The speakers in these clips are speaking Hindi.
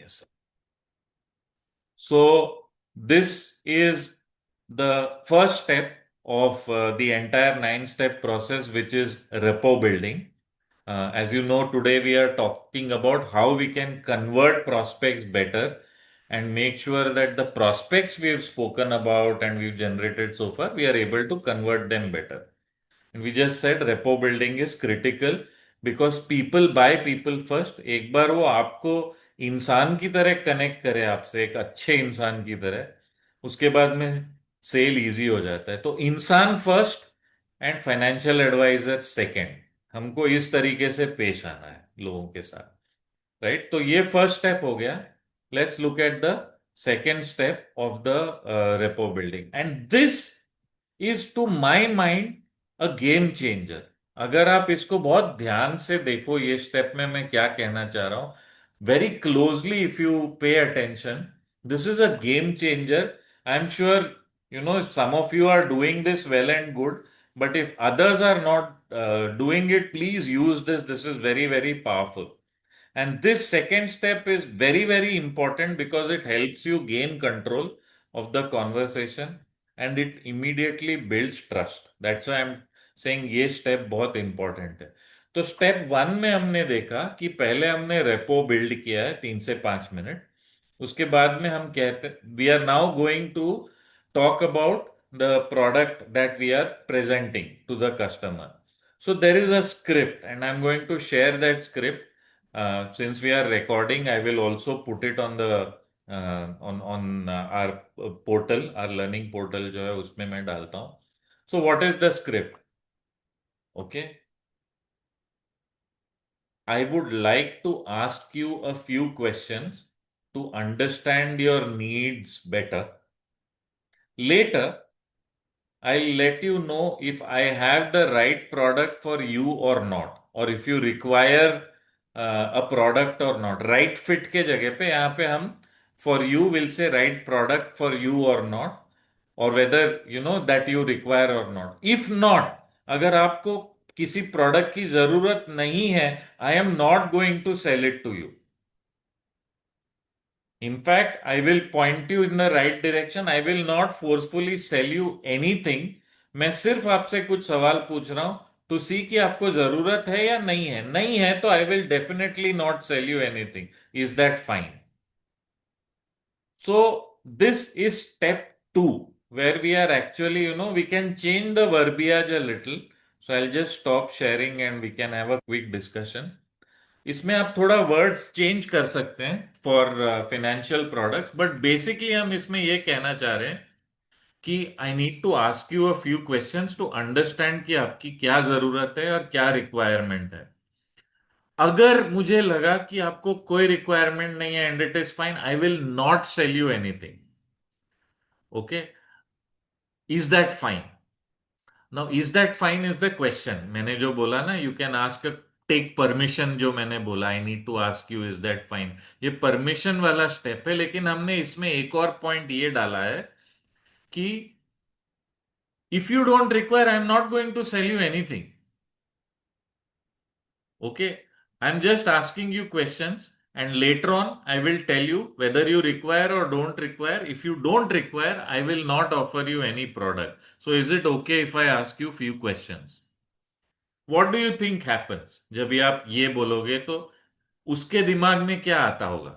Yes. So this is the first step of the entire nine-step process, which is rapport building. As you know, today we are talking about how we can convert prospects better and make sure that the prospects we have spoken about and we've generated so far, we are able to convert them better. And we just said rapport building is critical because people buy people first. एक बार वो आपको इंसान की तरह कनेक्ट करे आपसे, एक अच्छे इंसान की तरह, उसके बाद में सेल इजी हो जाता है. तो इंसान first and financial advisor second. हमको इस तरीके से पेश आना है लोगों के साथ. राइट, तो ये फर्स्ट स्टेप हो गया. Let's look at the second step of the rapport building, and this is to my mind a game changer. अगर आप इसको बहुत ध्यान से देखो, ये स्टेप में मैं क्या कहना चाह रहा हूं, very closely if you pay attention, this is a game changer. I am sure you know some of you are doing this well and good, but if others are not doing it, please use this is very, very powerful. And this second step is very, very important because it helps you gain control of the conversation and it immediately builds trust. That's why I'm saying ये step बहुत important है. तो स्टेप वन में हमने देखा कि पहले हमने रेपो बिल्ड किया है 3 से 5 मिनट. उसके बाद में हम कहते we are now going to talk about the product that we are presenting to the customer. So there is a script, and I'm going to share that script. Since we are recording, I will also put it on the our portal, our learning portal जो है उसमें मैं डालता हूँ. So what is the script? Okay, I would like to ask you a few questions to understand your needs better. Later, I'll let you know if I have the right product for you or not, or if you require a product or not. Right fit के जगह पे यहाँ पे हम for you will say right product for you or not, or whether you know that you require or not. If not, अगर आपको किसी प्रोडक्ट की जरूरत नहीं है, I am not going to sell it to you. In fact, I will point you in the right direction. I will not forcefully sell you anything. मैं सिर्फ आपसे कुछ सवाल पूछ रहा हूं टू सी कि आपको जरूरत है या नहीं है. नहीं है तो I will definitely not sell you anything. Is that fine? So this is step two, where we are actually, we can change the verbiage a little. So I'll just stop sharing and we can have a quick discussion. इसमें आप थोड़ा वर्ड्स चेंज कर सकते हैं for financial products, but basically हम इसमें यह कहना चाह रहे हैं कि I need to ask you a few questions to understand कि आपकी क्या जरूरत है और क्या रिक्वायरमेंट है. अगर मुझे लगा कि आपको कोई रिक्वायरमेंट नहीं है and it is fine, I will not sell you anything. Okay, is that fine? Now is that fine is the question. मैंने जो बोला ना, you can ask, take permission, जो मैंने बोला I need to ask you is that fine, ये परमिशन वाला स्टेप है. लेकिन हमने इसमें एक और पॉइंट ये डाला है कि if you don't require, I am not going to sell you anything. Okay, I am just asking you questions and later on I will tell you whether you require or don't require. If you don't require, I will not offer you any product. So is it okay if I ask you few questions? What do you think happens जब ये आप ये बोलोगे तो उसके दिमाग में क्या आता होगा?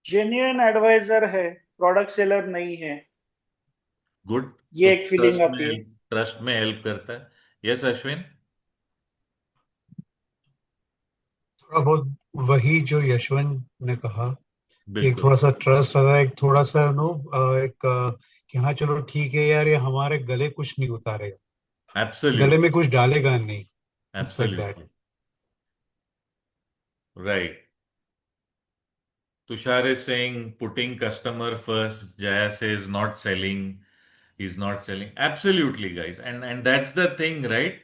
जेन्युइन एडवाइजर है, प्रोडक्ट सेलर नहीं है, गुड. तो ये एक फीलिंग आती है। ट्रस्ट में हेल्प करता है. यस अश्विन. थोड़ा बहुत वही जो यशवंत ने कहा कि एक बिल्कुल. थोड़ा सा ट्रस्ट आता है, एक थोड़ा सा एक कि हाँ चलो ठीक है यार, ये हमारे गले कुछ नहीं उतारेगा, गले एब्सोल्यूट. में कुछ डालेगा नहीं. It's like that. Absolutely right. Tushar is saying putting customer first. Jaya says not selling. He's not selling. Absolutely, guys. And that's the thing, right?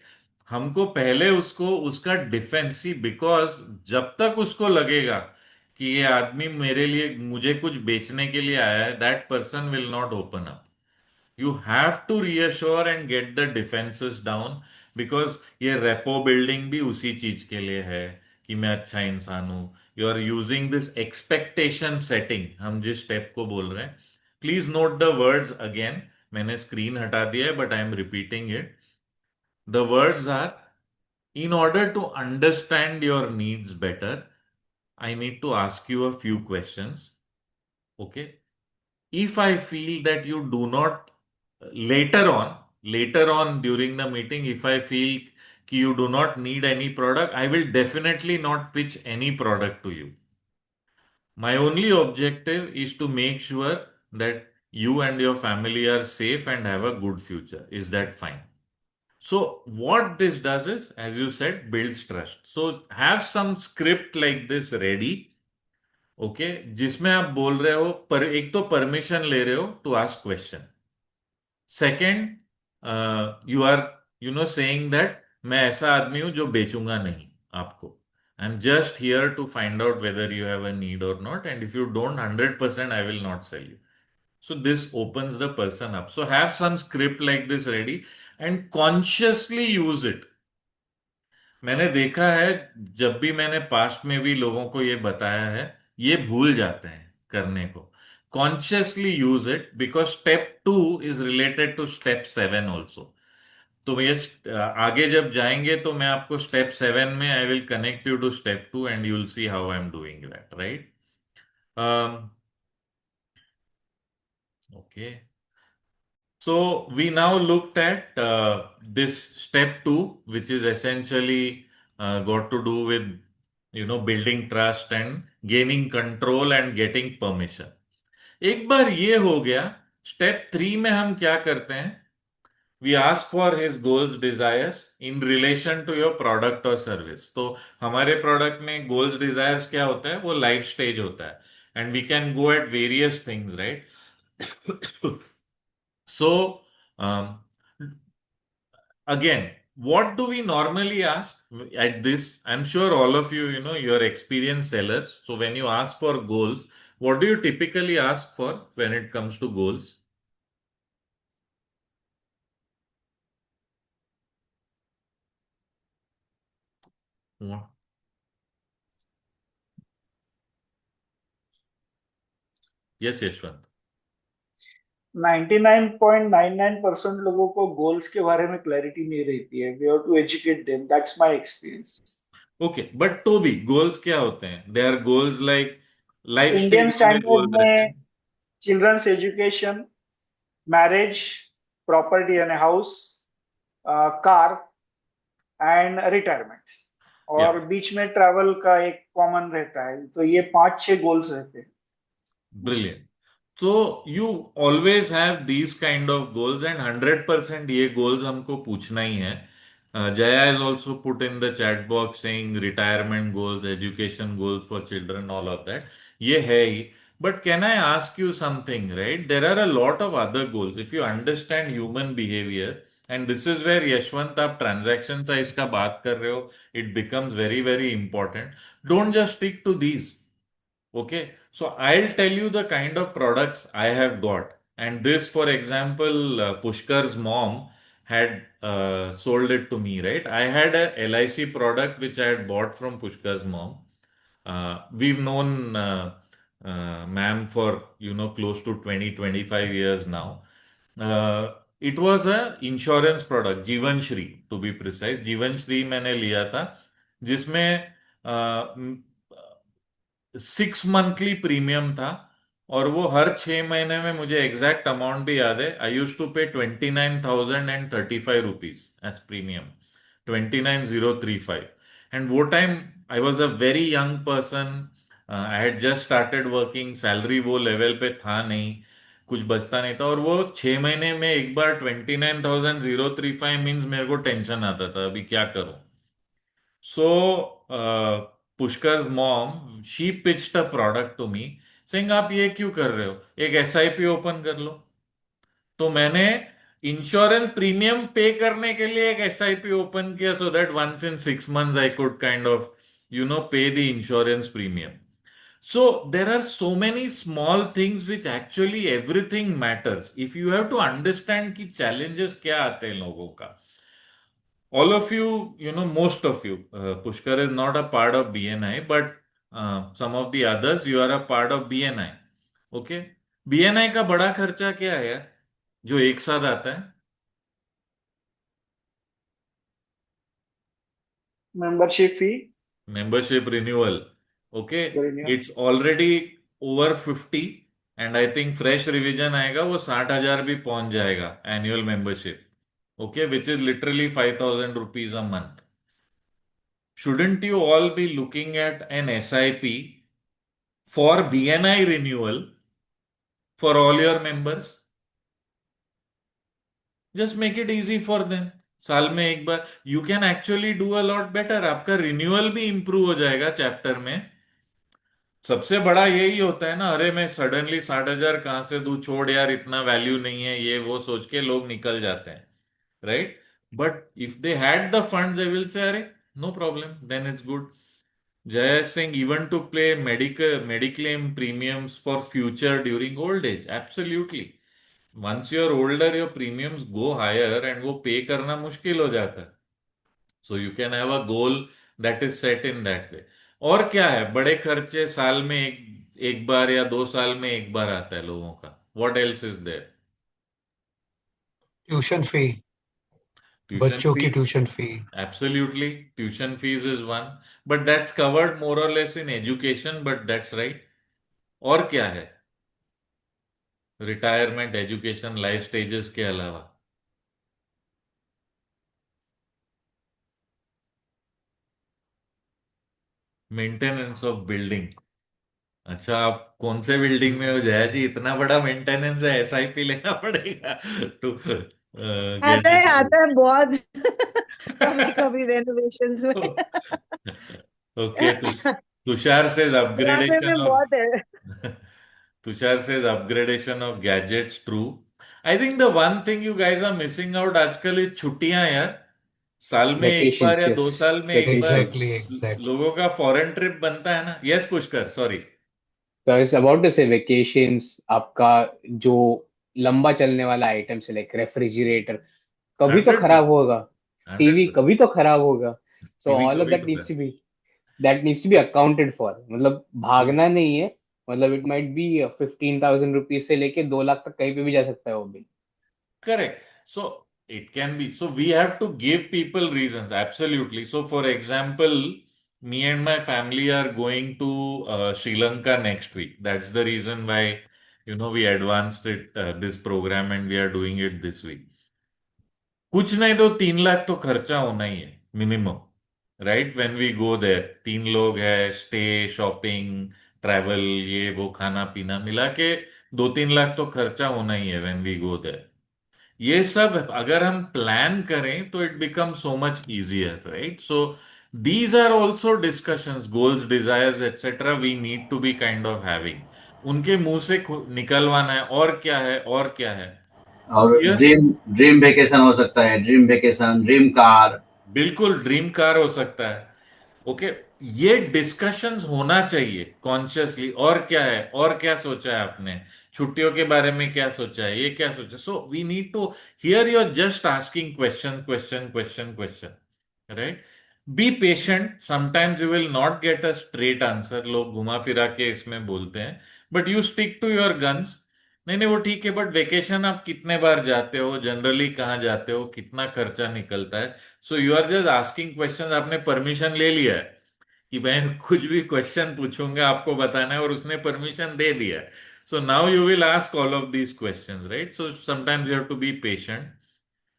हमको पहले उसको उसका डिफेंसी, बिकॉज जब तक उसको लगेगा कि ये आदमी मेरे लिए मुझे कुछ बेचने के लिए आया है, that person will not open up. You have to reassure and get the defenses down. Because ये रेपो बिल्डिंग भी उसी चीज के लिए है कि मैं अच्छा इंसान हूं. You are using this expectation setting, हम जिस स्टेप को बोल रहे हैं. Please note the words again. मैंने स्क्रीन हटा दिया है but I am repeating it. The words are, in order to understand your needs better, I need to ask you a few questions. Okay. If I feel that you do not, later on during the meeting, if I feel you do not need any product, I will definitely not pitch any product to you. My only objective is to make sure that you and your family are safe and have a good future. Is that fine? So what this does is, as you said, builds trust. So have some script like this ready. Okay, जिसमें आप बोल रहे हो, पर एक तो परमिशन ले रहे हो to ask question. Second, you are saying that मैं ऐसा आदमी हूं जो बेचूंगा नहीं आपको. I am just here to find out whether you have a need or not, and if you don't 100% I will not sell you. So this opens the person up. So have some script like this ready and consciously use it. मैंने देखा है, जब भी मैंने पास्ट में भी लोगों को ये बताया है, ये भूल जाते हैं करने को. Consciously use it because step 2 is related to step 7 also. तो ये आगे जब जाएंगे तो मैं आपको स्टेप 7 में I will connect you to step 2 and you will see how I am doing that, right? Okay. So we now looked at this step 2, which is essentially got to do with building trust and gaining control and getting permission. एक बार ये हो गया, स्टेप 3 में हम क्या करते हैं? We ask for his goals desires in relation to your product और सर्विस. तो हमारे प्रोडक्ट में गोल्स डिजायर्स क्या होता है? वो लाइफ स्टेज होता है, and we can go at various things, right? So, again, what do we normally ask at this? I'm sure all of you, you're experienced sellers. So when you ask for goals, what do you typically ask for when it comes to goals? Yeah. Yes, Yashwant. 99.99% लोगों को गोल्स के बारे में क्लैरिटी नहीं रहती है. We have to educate them. That's my experience. Okay, but तो भी गोल्स क्या होते हैं? They are goals like life Indian stage में स्टैंडर्ड गोल्स रहते में हैं. चिल्ड्रंस एजुकेशन, मैरिज, प्रॉपर्टी यानी हाउस, कार एंड रिटायरमेंट, या, और बीच में ट्रैवल का एक कॉमन रहता है. तो ये 5-6 गोल्स रहते हैं. Brilliant. So you always have these kind of goals, and 100% ये goals हमको पूछना ही है. Jaya has also put in the chat box saying retirement goals, education goals for children, all of that. ये है ही. But can I ask you something, right? There are a lot of other goals. If you understand human behavior, and this is where Yashwant आप transaction size का बात कर रहे हो, it becomes very very important. Don't just stick to these. Okay, so I'll tell you the kind of products I have got. And this, for example, Pushkar's mom had sold it to me, right? I had a LIC product which I had bought from Pushkar's mom. We've known ma'am for, close to 20-25 years now. It was a insurance product, Jeevan Shri, to be precise. Jeevan Shri मैंने लिया था, जिसमें 6 मंथली प्रीमियम था, और वो हर 6 महीने में, मुझे एग्जैक्ट अमाउंट भी याद है, आई यूज टू पे 29,035 रुपीज एज प्रीमियम. 29,035. एंड वो time I was a very young person. I had just started working. Salary वो लेवल पे था नहीं, कुछ बचता नहीं था, और वो 6 महीने में एक बार 29,035 मीन्स मेरे को टेंशन आता था, अभी क्या करूं. So, Pushkar's mom, she pitched a product to me, saying आप ये क्यों कर रहे हो, एक एसआईपी ओपन कर लो. तो मैंने इंश्योरेंस प्रीमियम पे करने के लिए एक एसआईपी ओपन किया, so that once in 6 months I could kind of pay the insurance premium. So there are so many small things which actually everything matters. If you have to understand कि challenges क्या आते हैं लोगों का. all of you, most of you, Pushkar is not a part of BNI, but some of the others, you are a part of BNI. Okay, BNI का बड़ा खर्चा क्या है यार, जो एक साथ आता है? Membership fee, membership renewal. Okay, renew. It's already over 50, and I think fresh revision आएगा वो 60,000 भी पहुंच जाएगा annual membership. Okay, which is literally 5,000 rupees a month. Shouldn't you all be looking at an SIP for BNI renewal for all your members? Just make it easy for them. साल में एक बार you can actually do a lot better. आपका रिन्यूअल भी इंप्रूव हो जाएगा चैप्टर में. सबसे बड़ा यही होता है ना, अरे मैं सडनली 60,000 कहां से दूं, छोड़ यार इतना वैल्यू नहीं है, ये वो सोच के लोग निकल जाते हैं, right? But if they had the fund they will say अरे no problem, then it's good. Jay saying even to pay mediclaim premiums for future during old age. Absolutely. Once you're older, your premiums go higher and वो पे करना मुश्किल हो जाता है. So you can have a goal that is set in that way. और क्या है, बड़े खर्चे साल में एक एक बार या 2 साल में एक बार आता है लोगों का. What else is there? Tuition fee, Tuition बच्चों की fees. Tuition fee. Absolutely. Tuition fees is one. But that's covered more or less in education, but that's right. और क्या है रिटायरमेंट, एजुकेशन, लाइफ स्टेजेस के अलावा? Maintenance of building. अच्छा, आप कौन से बिल्डिंग में हो जया जी, इतना बड़ा मेंटेनेंस है, एसआईपी लेना पड़ेगा तो गेट आता है बहुत कभी कभी रेनोवेशंस में ओके. तुषार सेज बुढ़ापे अपग्रेडेशन में ऑफ बहुत है. Tushar says upgradation of gadgets. True. I think the one thing you guys are missing out आजकल इज छुट्टियां यार. साल में एक बार Vacations, या yes. 2 साल में एक बार एग्जैक्टली Vacations. एग्जैक्टली. लोगों का फॉरेन ट्रिप बनता है ना. Yes Pushkar, sorry. So I was about to say vacations, आपका जो लंबा चलने वाला आइटम से लाइक रेफ्रिजरेटर कभी तो हंड्रेड खराब परसेंट होगा, हंड्रेड टीवी परसेंट कभी तो खराब होगा. सो टीवी ऑल ऑफ कभी दैट तो नीड्स कर. To be accounted for. मतलब भागना नहीं है. मतलब इट माइट बी 15,000 रुपीज से लेके 2 लाख तक कहीं पे भी जा सकता है वो bill. Correct. So it can be. So we have to give people reasons. Absolutely. So for example, me and my family are going to Sri Lanka next week. That's the reason why, we advanced it, this program, and we are doing it this week. कुछ नहीं तो 3 लाख तो खर्चा होना ही है minimum, right? When we go there 3 लोग है, स्टे, शॉपिंग, ट्रैवल, ये वो, खाना पीना मिला के 2-3 लाख तो खर्चा होना ही है व्हेन वी गो देयर. ये सब अगर हम प्लान करें तो it become so much easier, right? So these are also discussions, goals, desires etcetera, we need to be kind of having. उनके मुंह से निकलवाना है और क्या है और क्या है. और Here, ड्रीम ड्रीम वेकेशन हो सकता है, ड्रीम वेकेशन, ड्रीम कार. बिल्कुल ड्रीम कार हो सकता है. ओके, ये डिस्कशंस होना चाहिए कॉन्शियसली. और क्या है, और क्या सोचा है आपने, छुट्टियों के बारे में क्या सोचा है, ये क्या सोचा. So we need to, here you are just asking question question question question, right? Be patient. Sometimes you will not get a straight answer. लोग घुमा फिरा के इसमें बोलते हैं, but you stick to your guns. नहीं नहीं वो ठीक है, बट वेकेशन आप कितने बार जाते हो, जनरली कहाँ जाते हो, कितना खर्चा निकलता है. So you are just asking question. आपने परमिशन ले लिया है कि मैं कुछ भी क्वेश्चन पूछूंगा आपको बताना है, और उसने परमिशन दे दिया है. So now you will ask all of these questions, right? So sometimes you have to be patient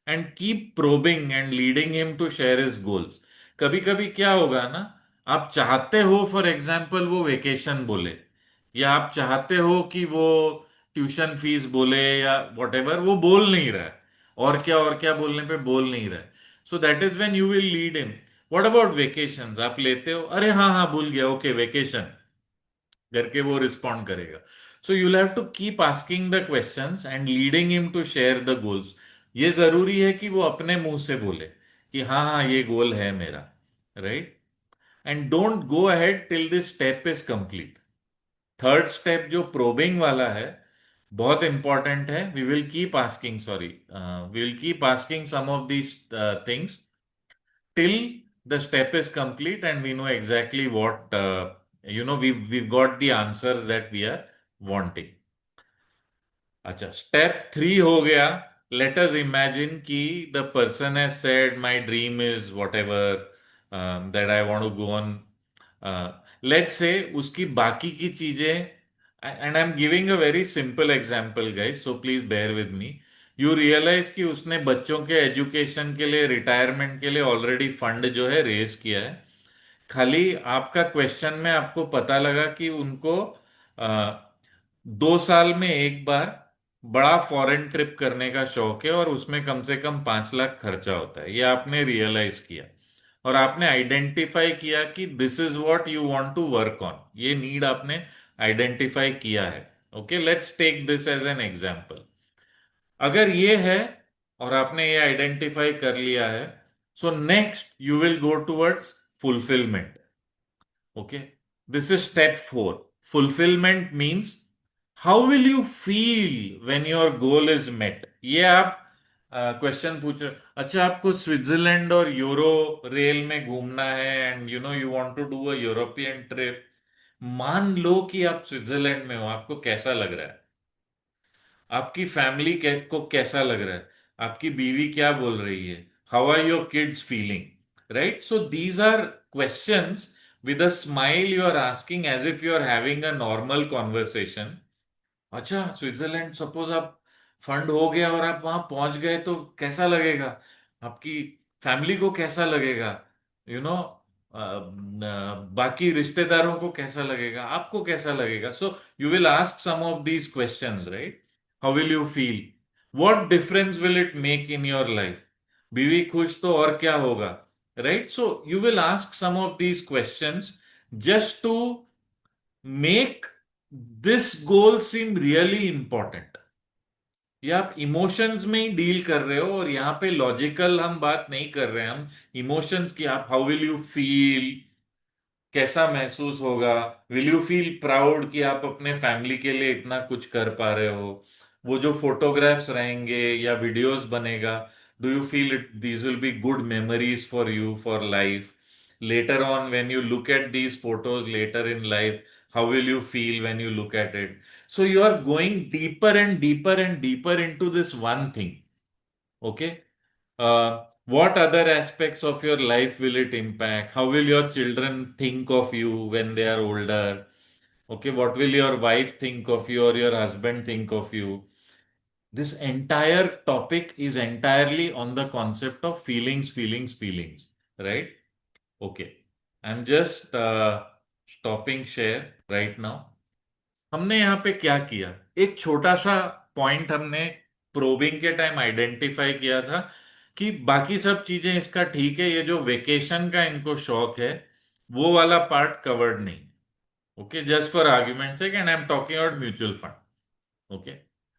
and keep probing and leading him to share his goals. कभी कभी क्या होगा ना, आप चाहते हो फॉर एग्जाम्पल वो वेकेशन बोले, या आप चाहते हो कि वो ट्यूशन फीस बोले, या वॉट एवर, वो बोल नहीं रहा है. और क्या बोलने पे बोल नहीं रहा है. So that is when you will lead him. What about vacations? आप लेते हो, अरे हाँ हाँ भूल गया, ओके वेकेशन करके वो रिस्पॉन्ड करेगा. So you have to keep asking the questions and leading him to share the goals. ये जरूरी है कि वो अपने मुंह से बोले कि हाँ हाँ ये गोल है मेरा, right? And don't go ahead till this step is complete. Third step जो प्रोबिंग वाला है, बहुत इंपॉर्टेंट है. We will keep asking, sorry, we will keep asking some of these things. till the step is complete and we know exactly what, we've got the answers that we are wanting. अच्छा, स्टेप 3 हो गया. लेट अस इमेजिन कि the person has said my dream is whatever that I want to go on. Let's say उसकी बाकी की चीजें, and I am giving a very simple example guys, so please bear with me. You realise कि उसने बच्चों के एजुकेशन के लिए, रिटायरमेंट के लिए ऑलरेडी फंड जो है रेज किया है. खाली आपका क्वेश्चन में आपको पता लगा कि उनको 2 साल में एक बार बड़ा फॉरेन ट्रिप करने का शौक है और उसमें कम से कम 5 लाख खर्चा होता है. ये आपने रियलाइज किया और आपने आइडेंटिफाई किया कि this is what you want to work on. ये नीड आपने आइडेंटिफाई किया है. Okay, let's take this as an example. अगर ये है और आपने ये आइडेंटिफाई कर लिया है, so next you will go towards fulfilment. Okay, this is step 4. Fulfillment means how will you feel when your goal is met? ये आप क्वेश्चन पूछ रहे. अच्छा, आपको स्विट्जरलैंड और यूरो रेल में घूमना है and you want to do a European trip. मान लो कि आप स्विट्जरलैंड में हो, आपको कैसा लग रहा है? आपकी फैमिली को कैसा लग रहा है? आपकी बीवी क्या बोल रही है? How are your kids feeling? Right, so these are questions with a smile you are asking as if you are having a normal conversation. अच्छा, स्विट्जरलैंड सपोज आप फंड हो गया और आप वहां पहुंच गए तो कैसा लगेगा? आपकी फैमिली को कैसा लगेगा? यू नो बाकी रिश्तेदारों को कैसा लगेगा? आपको कैसा लगेगा? So you will ask some of these questions, right? How will you feel? What difference will it make in your life? बीवी खुश तो और क्या होगा? Right? So you will ask some of these questions just to make this goal seem really important. ये आप इमोशंस में ही डील कर रहे हो और यहाँ पे लॉजिकल हम बात नहीं कर रहे हैं. हम इमोशंस की, आप हाउ विल यू फील, कैसा महसूस होगा? विल यू फील प्राउड कि आप अपने फैमिली के लिए इतना कुछ कर पा रहे हो? वो जो फोटोग्राफ्स रहेंगे या वीडियोस बनेगा, do you feel it these will be good memories for you for life? Later on when you look at these photos later in life, how will you feel when you look at it? So you are going deeper and deeper and deeper into this one thing. Okay. What other aspects of your life will it impact? How will your children think of you when they are older? Okay. What will your wife think of you or your husband think of you? This entire topic is entirely on the concept of feelings, feelings, feelings. Right? Okay. I'm just stopping share right now. हमने यहाँ पे क्या किया? एक छोटा सा पॉइंट हमने प्रोबिंग के टाइम आइडेंटिफाई किया था कि बाकी सब चीजें इसका ठीक है, ये जो वेकेशन का इनको शौक है वो वाला पार्ट कवर्ड नहीं. Okay, just for argument sake, and I am talking about mutual fund. Okay,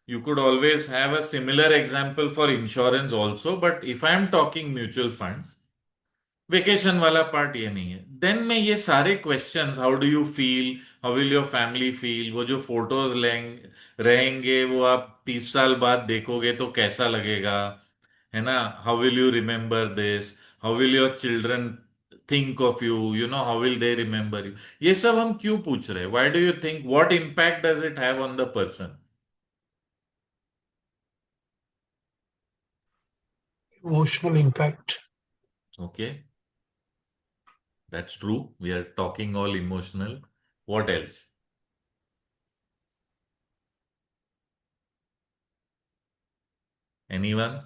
you could always have a similar example for insurance also, but if I am talking mutual funds, vacation वाला पार्ट ये नहीं है. देन मैं ये सारे questions, how do you feel, how will your family feel, वो जो फोटोज रहेंगे वो आप 30 साल बाद देखोगे तो कैसा लगेगा, है ना? How will you remember this? How will your children think of you? How will they remember you? ये सब हम क्यों पूछ रहे हैं? Why do you think? What impact does it have on the person? Emotional impact. Okay, that's true. We are talking all emotional. What else? Anyone?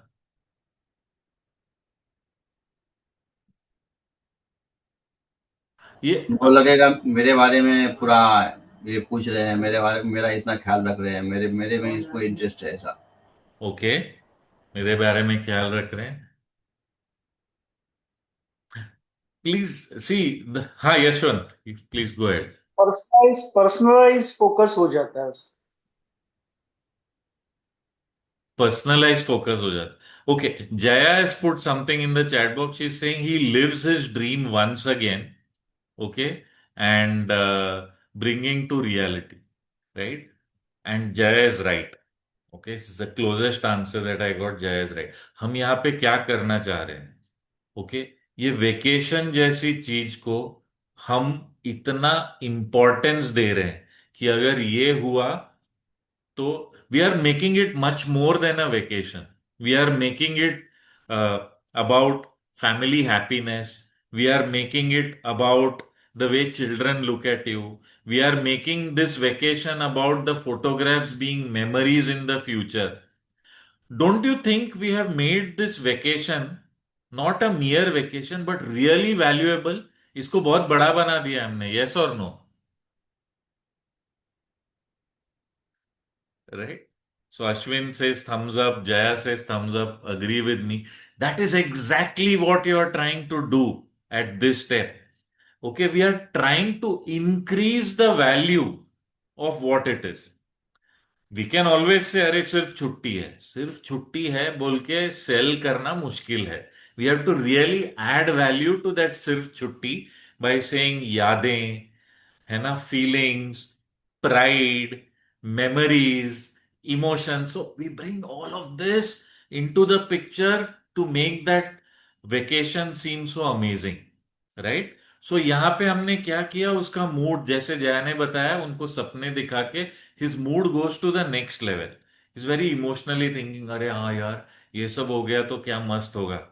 ये उनको लगेगा मेरे बारे में पूरा ये पूछ रहे हैं, मेरे बारे में मेरा इतना ख्याल रख रहे हैं, मेरे मेरे में इसको इंटरेस्ट है ऐसा. ओके, मेरे बारे में ख्याल रख रहे हैं. Please see. हाँ Yashwant, please go ahead. Personalize focus हो जाता है उसका. पर्सनलाइज फोकस हो जाता. Okay, Jaya has put something in the chat box. She is saying he lives his dream once again. Okay, and bringing to reality, right? And Jaya is right. Okay, is the closest answer that I got. Jaya is right. हम यहाँ पे क्या करना चाह रहे हैं? ओके, ये वेकेशन जैसी चीज को हम इतना इम्पोर्टेंस दे रहे हैं कि अगर ये हुआ तो we are making it much more than a vacation. We are making it about family happiness. We are making it about the way children look at you. We are making this vacation about the photographs being memories in the future. Don't you think we have made this vacation not a mere vacation but really valuable? इसको बहुत बड़ा बना दिया हमने. Yes or no? Right? So Ashwin says thumbs up, Jaya says thumbs up, agree with me. That is exactly what you are trying to do at this step. Okay, we are trying to increase the value of what it is. We can always say अरे सिर्फ छुट्टी है बोल के सेल करना मुश्किल है. We have to really add value to that सिर्फ छुट्टी बाय सेइंग यादें, है ना, feelings, pride, memories, emotions. So we bring all of this into the picture to make that vacation seem so amazing, right? So यहाँ पे हमने क्या किया, उसका मूड जैसे जया ने बताया, उनको सपने दिखा के his mood goes to the next level. He's very emotionally thinking, अरे हाँ यार ये सब हो गया तो क्या मस्त होगा.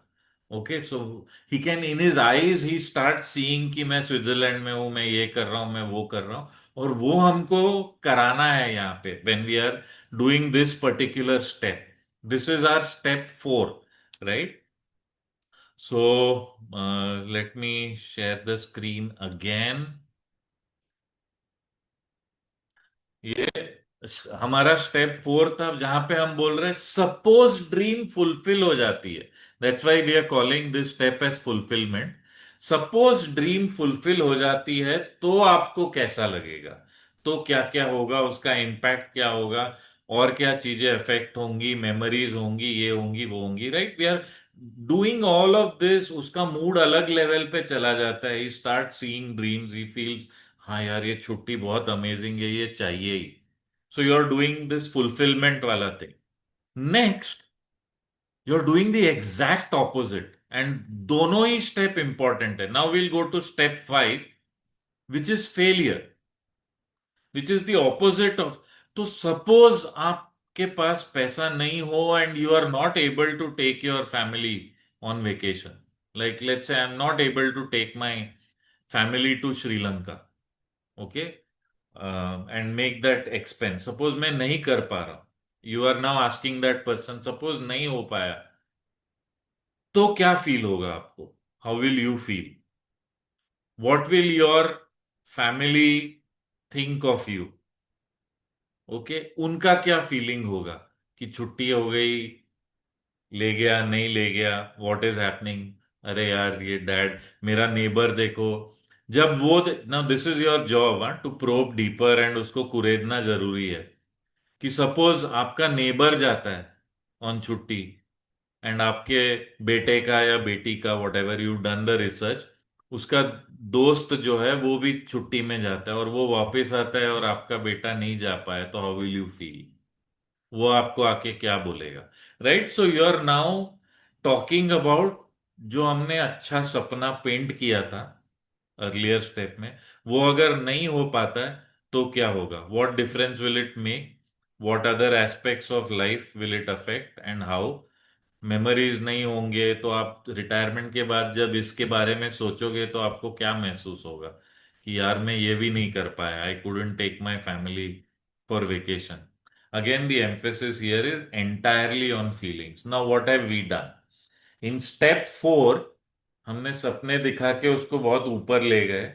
Okay, so he can in his eyes he start seeing कि मैं स्विट्जरलैंड में हूं, मैं ये कर रहा हूं, मैं वो कर रहा हूं. और वो हमको कराना है यहाँ पे when we are doing this particular step. This is our step 4, right? So let me share the screen again. ये हमारा स्टेप 4 था जहां पे हम बोल रहे हैं सपोज ड्रीम फुलफिल हो जाती है. That's why we are calling this step as fulfilment. Suppose dream fulfil हो जाती है तो आपको कैसा लगेगा, तो क्या क्या होगा, उसका इम्पैक्ट क्या होगा, और क्या चीजें अफेक्ट होंगी, मेमोरीज होंगी, ये होंगी वो होंगी, right? We are doing all of this. उसका मूड अलग लेवल पे चला जाता है. He start seeing dreams, he feels हाँ यार ये छुट्टी बहुत अमेजिंग है, ये चाहिए ही. So you are doing this fulfilment वाला thing. Next you are doing the exact opposite, and दोनों ही स्टेप इंपॉर्टेंट है. Now will go to step 5 which is failure, which is the opposite of. तो सपोज आपके पास पैसा नहीं हो and you are not able to take your family on vacation. Like let's say I am not able to take my family to Sri Lanka, okay, and make that expense. Suppose मैं नहीं कर पा रहा हूं, you are now asking that person, suppose नहीं हो पाया तो क्या फील होगा आपको? How will you feel? What will your family think of you? Okay, उनका क्या फीलिंग होगा कि छुट्टी हो गई, ले गया नहीं ले गया, व्हाट इज हैपनिंग, अरे यार ये डैड, मेरा नेबर देखो. जब वो ना, this is your job to probe deeper and उसको कुरेदना जरूरी है. कि सपोज आपका नेबर जाता है ऑन छुट्टी एंड आपके बेटे का या बेटी का, what ever you done the research, उसका दोस्त जो है वो भी छुट्टी में जाता है और वो वापस आता है और आपका बेटा नहीं जा पाया, तो हाउ विल यू फील? वो आपको आके क्या बोलेगा, right? So you are now talking about जो हमने अच्छा सपना पेंट किया था अर्लियर स्टेप में, वो अगर नहीं हो पाता है तो क्या होगा? What difference will it make? What other aspects of life will it affect and how? Memories नहीं होंगे तो आप रिटायरमेंट के बाद जब इसके बारे में सोचोगे तो आपको क्या महसूस होगा कि यार मैं ये भी नहीं कर पाया, I couldn't take my family for vacation. Again the emphasis here is entirely on feelings. Now what have we done in step 4? हमने सपने दिखा के उसको बहुत ऊपर ले गए.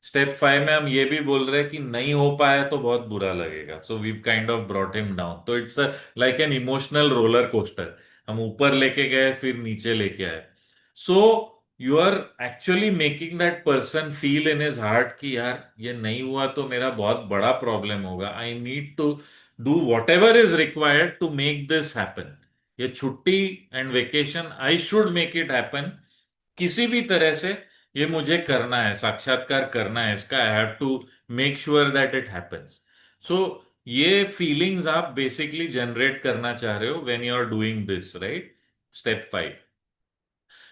स्टेप 5 में हम ये भी बोल रहे हैं कि नहीं हो पाया तो बहुत बुरा लगेगा. So we kind of brought him down. तो it's like an emotional roller coaster. हम ऊपर लेके गए फिर नीचे लेके आए. So you are actually making that person feel in his heart कि यार ये नहीं हुआ तो मेरा बहुत बड़ा प्रॉब्लम होगा. I need to do whatever is required to make this happen. ये छुट्टी and vacation I should make it happen. किसी भी तरह से ये मुझे करना है, साक्षात्कार करना है इसका. I have to make sure that it happens. So ये फीलिंग्स आप बेसिकली जनरेट करना चाह रहे हो when you are doing this, right? Step 5.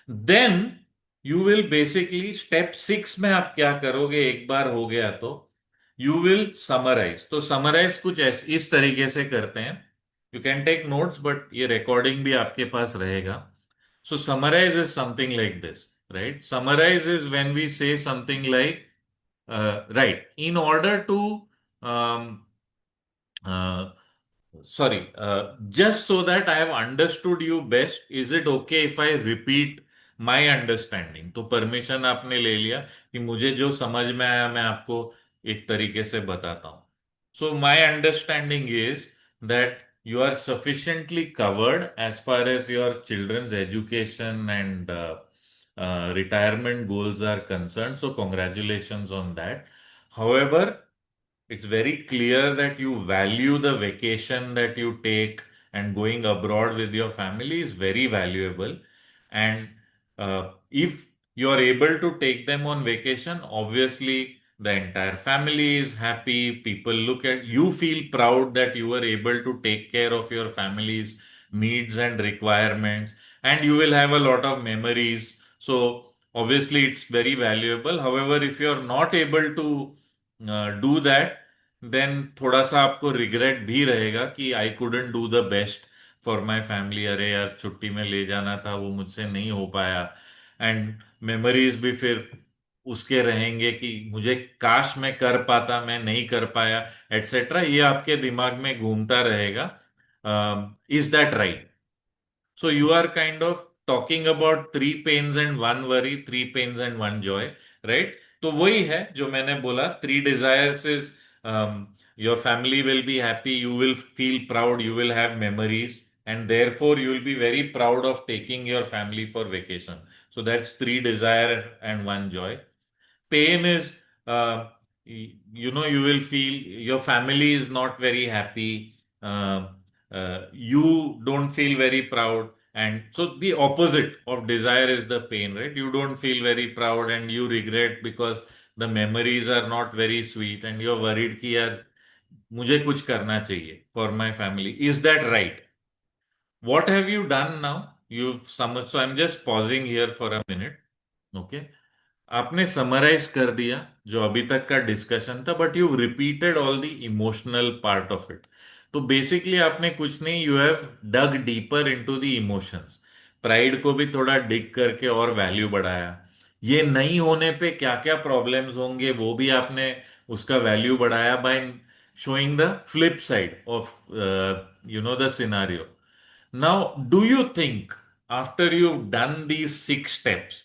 Then you will basically step 6 में आप क्या करोगे एक बार हो गया तो यू विल समराइज। तो समराइज कुछ इस तरीके से करते हैं। You can take notes but ये रिकॉर्डिंग भी आपके पास रहेगा। So summarise is something like this, right? Summarise is when we say something like, right, in order to um, uh, sorry, just so that I have understood you best, is it okay if I repeat my understanding? तो परमिशन आपने ले लिया कि मुझे जो समझ में आया मैं आपको एक तरीके से बताता हूँ। So my understanding is that you are sufficiently covered as far as your children's education and retirement goals are concerned. So congratulations on that. However, it's very clear that you value the vacation that you take, and going abroad with your family is very valuable. And if you are able to take them on vacation, obviously the entire family is happy. People look at you, feel proud that you were able to take care of your family's needs and requirements, and you will have a lot of memories. So obviously it's very valuable. However, if you are not able to do that, then थोड़ा सा आपको रिग्रेट भी रहेगा कि I couldn't do the best for my family. अरे यार, छुट्टी में ले जाना था, वो मुझसे नहीं हो पाया। एंड मेमोरीज भी फिर उसके रहेंगे कि मुझे काश मैं कर पाता, मैं नहीं कर पाया, एटसेट्रा। ये आपके दिमाग में घूमता रहेगा। Is that right? So you are kind of talking about three pains and one worry, three pains and one joy, right? तो वही है जो मैंने बोला, three desires is your family will be happy, you will feel proud, you will have memories, and therefore you will be very proud of taking your family for vacation. So that's three desire and one joy. Pain is, you will feel your family is not very happy. You don't feel very proud. And so the opposite of desire is the pain, right? You don't feel very proud and you regret because the memories are not very sweet and you're worried कि यार मुझे कुछ करना चाहिए for my family. Is that right? What have you done now? So I'm just pausing here for a minute. Okay. आपने समराइज कर दिया जो अभी तक का डिस्कशन था, but you repeated all the emotional part of it. तो बेसिकली आपने कुछ नहीं, you have dug deeper into the emotions. Pride को भी थोड़ा डिग करके और वैल्यू बढ़ाया। ये नहीं होने पे क्या क्या प्रॉब्लम्स होंगे वो भी आपने उसका वैल्यू बढ़ाया bye showing the flip side of the scenario. Now, do you think after you've done these 6 steps,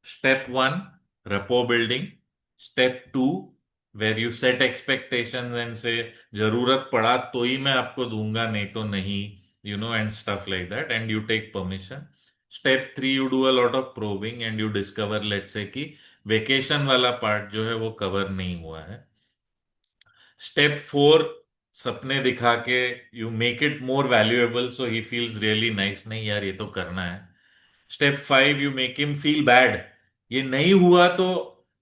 step one, rapport building, step two, where you set expectations and say, जरूरत पड़ा तो ही मैं आपको दूंगा, नहीं तो नहीं, and stuff like that, and you take permission. Step three, you do a lot of probing and you discover, let's say कि vacation वाला part जो है वो cover नहीं हुआ है. स्टेप 4, सपने दिखा के you make it more valuable so he feels really nice, नहीं यार ये तो करना है। Step 5, you make him feel bad, ये नहीं हुआ तो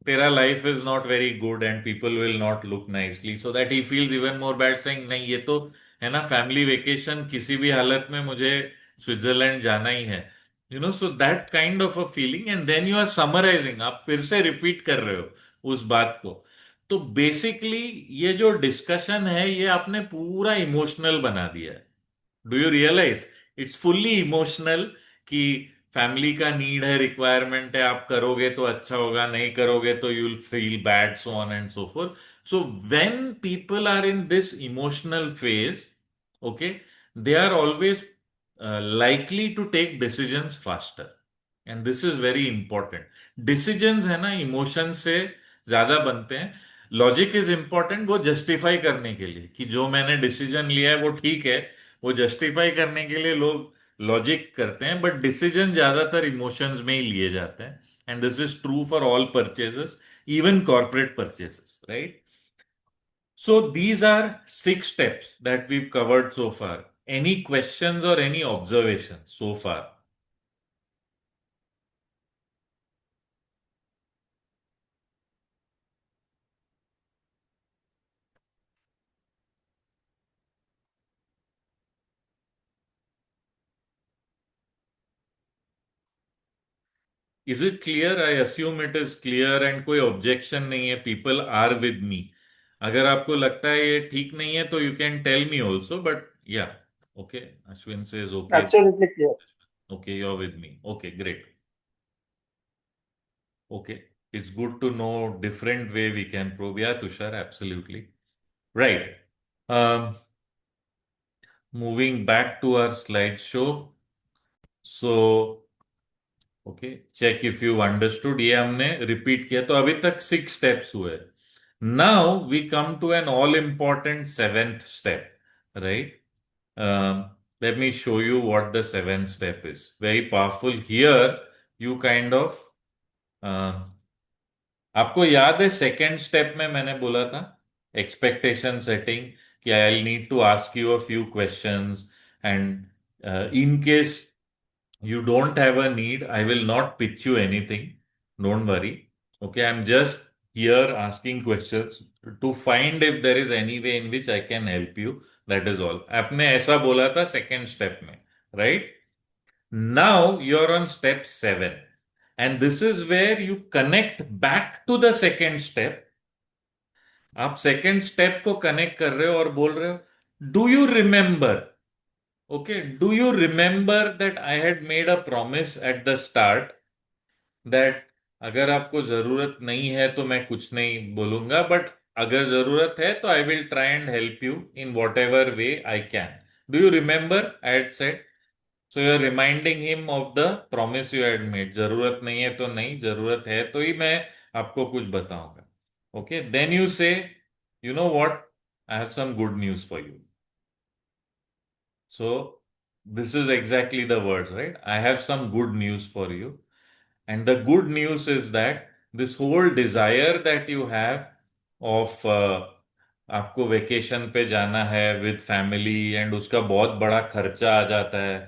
तेरा life is not very good and people will not look nicely, so that he feels even more bad, saying नहीं ये तो है ना फैमिली वेकेशन, किसी भी हालत में मुझे स्विट्जरलैंड जाना ही है। So that kind of a feeling, and then you are summarising, आप फिर से रिपीट कर रहे हो उस बात को। तो बेसिकली ये जो डिस्कशन है ये आपने पूरा इमोशनल बना दिया है। Do you realise it's fully emotional कि फैमिली का नीड है, रिक्वायरमेंट है, आप करोगे तो अच्छा होगा, नहीं करोगे तो you will feel bad, so on and so forth. So when people are in this emotional phase, okay, they are always likely to take decisions faster, and this is very important. Decisions है ना इमोशन से ज्यादा बनते हैं। लॉजिक इज इंपॉर्टेंट वो जस्टिफाई करने के लिए कि जो मैंने डिसीजन लिया है वो ठीक है, वो जस्टिफाई करने के लिए लोग लॉजिक करते हैं, बट डिसीजन ज्यादातर इमोशंस में ही लिए जाते हैं। And this is true for all purchases, even corporate purchases, right? So these are 6 steps that we've covered so far. Any questions or any observations so far? Is it clear? I assume it is clear and कोई objection नहीं है. People are with me. अगर आपको लगता है ये ठीक नहीं है तो you can tell me also. But yeah, okay. Ashwin says okay. Absolutely clear. Okay, you're with me. Okay, great. Okay, it's good to know different way we can probe. Yeah, Tushar, absolutely. Right. Um, moving back to our slideshow. So, okay check if you understood ये हमने रिपीट किया तो अभी तक 6 स्टेप्स हुए now we come to an all important 7th step right let me show you what the 7th step is very powerful here you kind of आपको याद है सेकेंड स्टेप में मैंने बोला था एक्सपेक्टेशन सेटिंग कि I need to ask you a few questions and in case you don't have a need, I will not pitch you anything. Don't worry. Okay, I'm just here asking questions to find if there is any way in which I can help you. That is all. आपने ऐसा बोला था second step में, right? Now you're on step 7. And this is where you connect back to the second step. आप second step को connect कर रहे हो और बोल रहे हो, do you remember? Okay, do you remember that I had made a promise at the start that अगर आपको जरूरत नहीं है तो मैं कुछ नहीं बोलूंगा बट अगर जरूरत है तो I will try and help you in whatever way I can do you remember I had said so you are reminding him of the promise you had made जरूरत नहीं है तो नहीं जरूरत है तो ही मैं आपको कुछ बताऊंगा okay then you say you know what I have some good news for you so this is exactly the words, right? I have some good news for you. And the good news is that this whole desire that you have of आपको वेकेशन पे जाना है विद फैमिली एंड उसका बहुत बड़ा खर्चा आ जाता है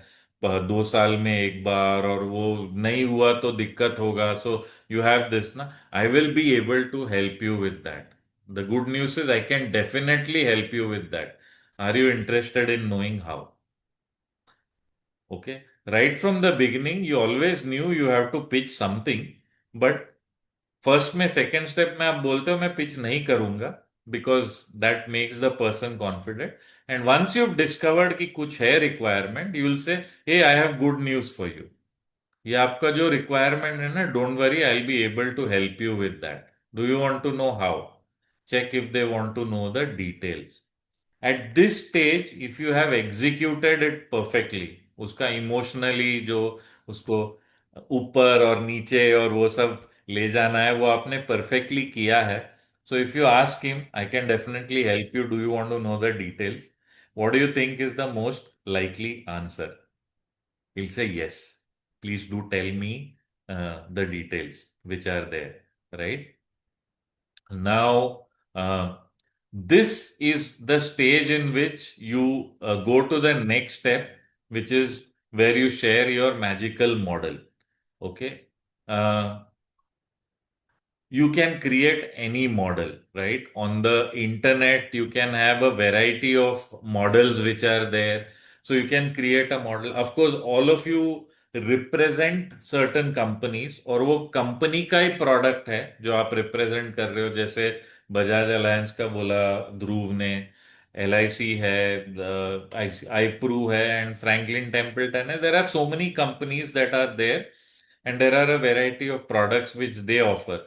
2 साल में एक बार और वो नहीं हुआ तो दिक्कत होगा सो यू हैव दिस ना I will be able to help you with that the good news is I can definitely help you with that are you interested in knowing how Okay. Right from the beginning, you always knew you have to pitch something, but first में सेकेंड स्टेप में आप बोलते हो मैं पिच नहीं करूंगा because that makes the person confident and once you discovered कि कुछ है requirement you will say hey I have good news for you ये आपका जो रिक्वायरमेंट है ना don't worry I will be able to help you with that do you want to know how check if they want to know the details at this stage if you have executed it perfectly उसका इमोशनली जो उसको ऊपर और नीचे और वो सब ले जाना है वो आपने परफेक्टली किया है so if you ask him I can definitely help you do you want to know the details what do you think is the most likely answer he'll say yes please do tell me the details which are there right now this is the stage in which you go to the next step, which is where you share your magical model. Okay. You can create any model, right? On the internet, you can have a variety of models which are there. So you can create a model. Of course, all of you represent certain companies और वो कंपनी का ही प्रोडक्ट है जो आप रिप्रेजेंट कर रहे हो जैसे बजाज अलायंस का बोला ध्रुव ने LIC है आईप्रू है एंड फ्रैंकलिन टेम्पल्टन है there are so many companies that are there and there are a variety of products which they offer.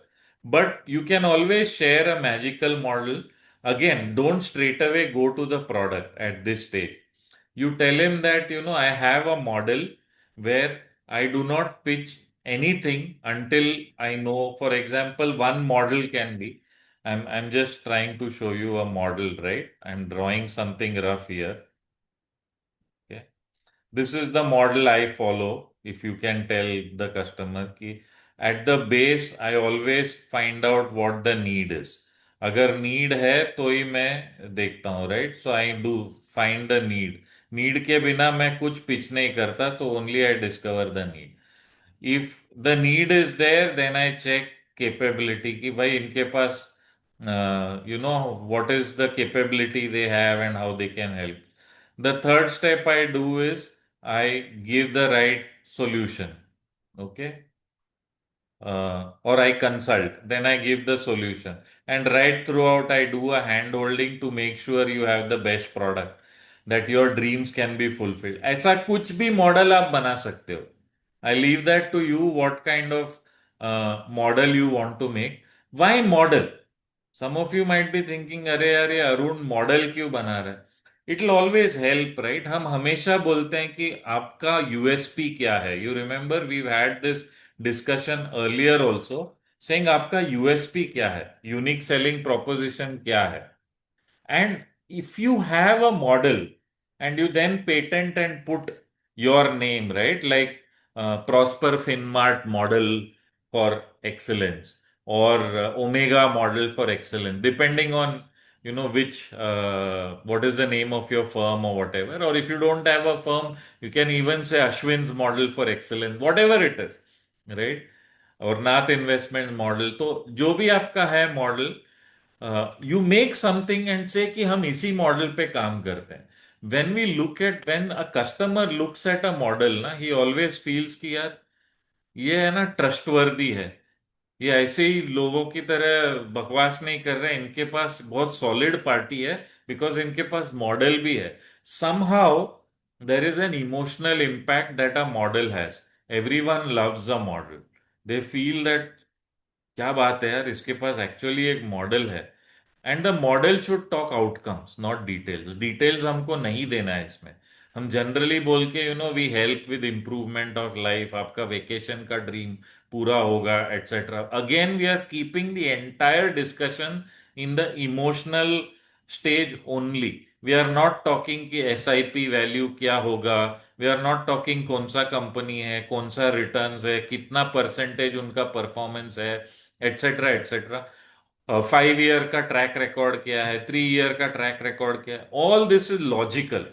But you can always share a magical model. Again, don't straight away go to the product at this stage. You tell him that, you know, I have a model where I do not pitch anything until I know, for example, one model can be, I'm just trying to show you a model, right? I'm drawing something rough here. Okay. This is the model I follow. If you can tell the customer कि at the base I always find out what the need is. अगर नीड है तो ही मैं देखता हूँ right so I do find the need के बिना मैं कुछ पिच नहीं करता तो only I discover the need if the need is there then I check capability कि भाई इनके पास you know what is the capability they have and how they can help. The third step I do is I give the right solution. Okay. or I consult, then I give the solution. And right throughout, I do a hand holding to make sure you have the best product, that your dreams can be fulfilled. ऐसा कुछ भी मॉडल आप बना सकते हो. I leave that to you, what kind of model you want to make. Why model? Some of you might be thinking, अरे यार ये अरुण मॉडल क्यों बना रहा है? It will always help, right? हम हमेशा बोलते हैं कि आपका यूएसपी क्या है. You remember we've had this discussion earlier also, saying आपका यूएसपी क्या है, यूनिक सेलिंग प्रोपोजिशन क्या है. And if you have a model and you then patent and put your name, right, like Prosper Finmart model for excellence, or Omega model for excellence, depending on which what is the name of your firm or whatever. Or if you don't have a firm, you can even say Ashwin's model for excellence, whatever it is, right? और नाथ इन्वेस्टमेंट मॉडल. तो जो भी आपका है model, you make something and से कि हम इसी मॉडल पे काम करते हैं. When a customer looks at a model ना, ही ऑलवेज फील्स कि यार ये है ना ट्रस्टवर्दी है, ये ऐसे ही लोगों की तरह बकवास नहीं कर रहे, इनके पास बहुत सॉलिड पार्टी है, बिकॉज इनके पास मॉडल भी है. Somehow there is an emotional impact that a model has. Everyone loves a model. They feel that क्या बात है यार, इसके पास एक्चुअली एक मॉडल है. And the model should talk outcomes, not details. Details हमको नहीं देना है इसमें. हम जनरली बोल के we help with improvement of life, आपका वेकेशन का ड्रीम पूरा होगा, etcetera. Again we are keeping the entire discussion in the emotional stage only. We are not talking कि एसआईपी वैल्यू क्या होगा. वी आर नॉट टॉकिंग कौन सा कंपनी है, कौन सा रिटर्न्स है, कितना परसेंटेज उनका परफॉर्मेंस है, एटसेट्रा एटसेट्रा. 5 ईयर का ट्रैक रिकॉर्ड क्या है, 3 ईयर का ट्रैक रिकॉर्ड क्या है. All this is logical.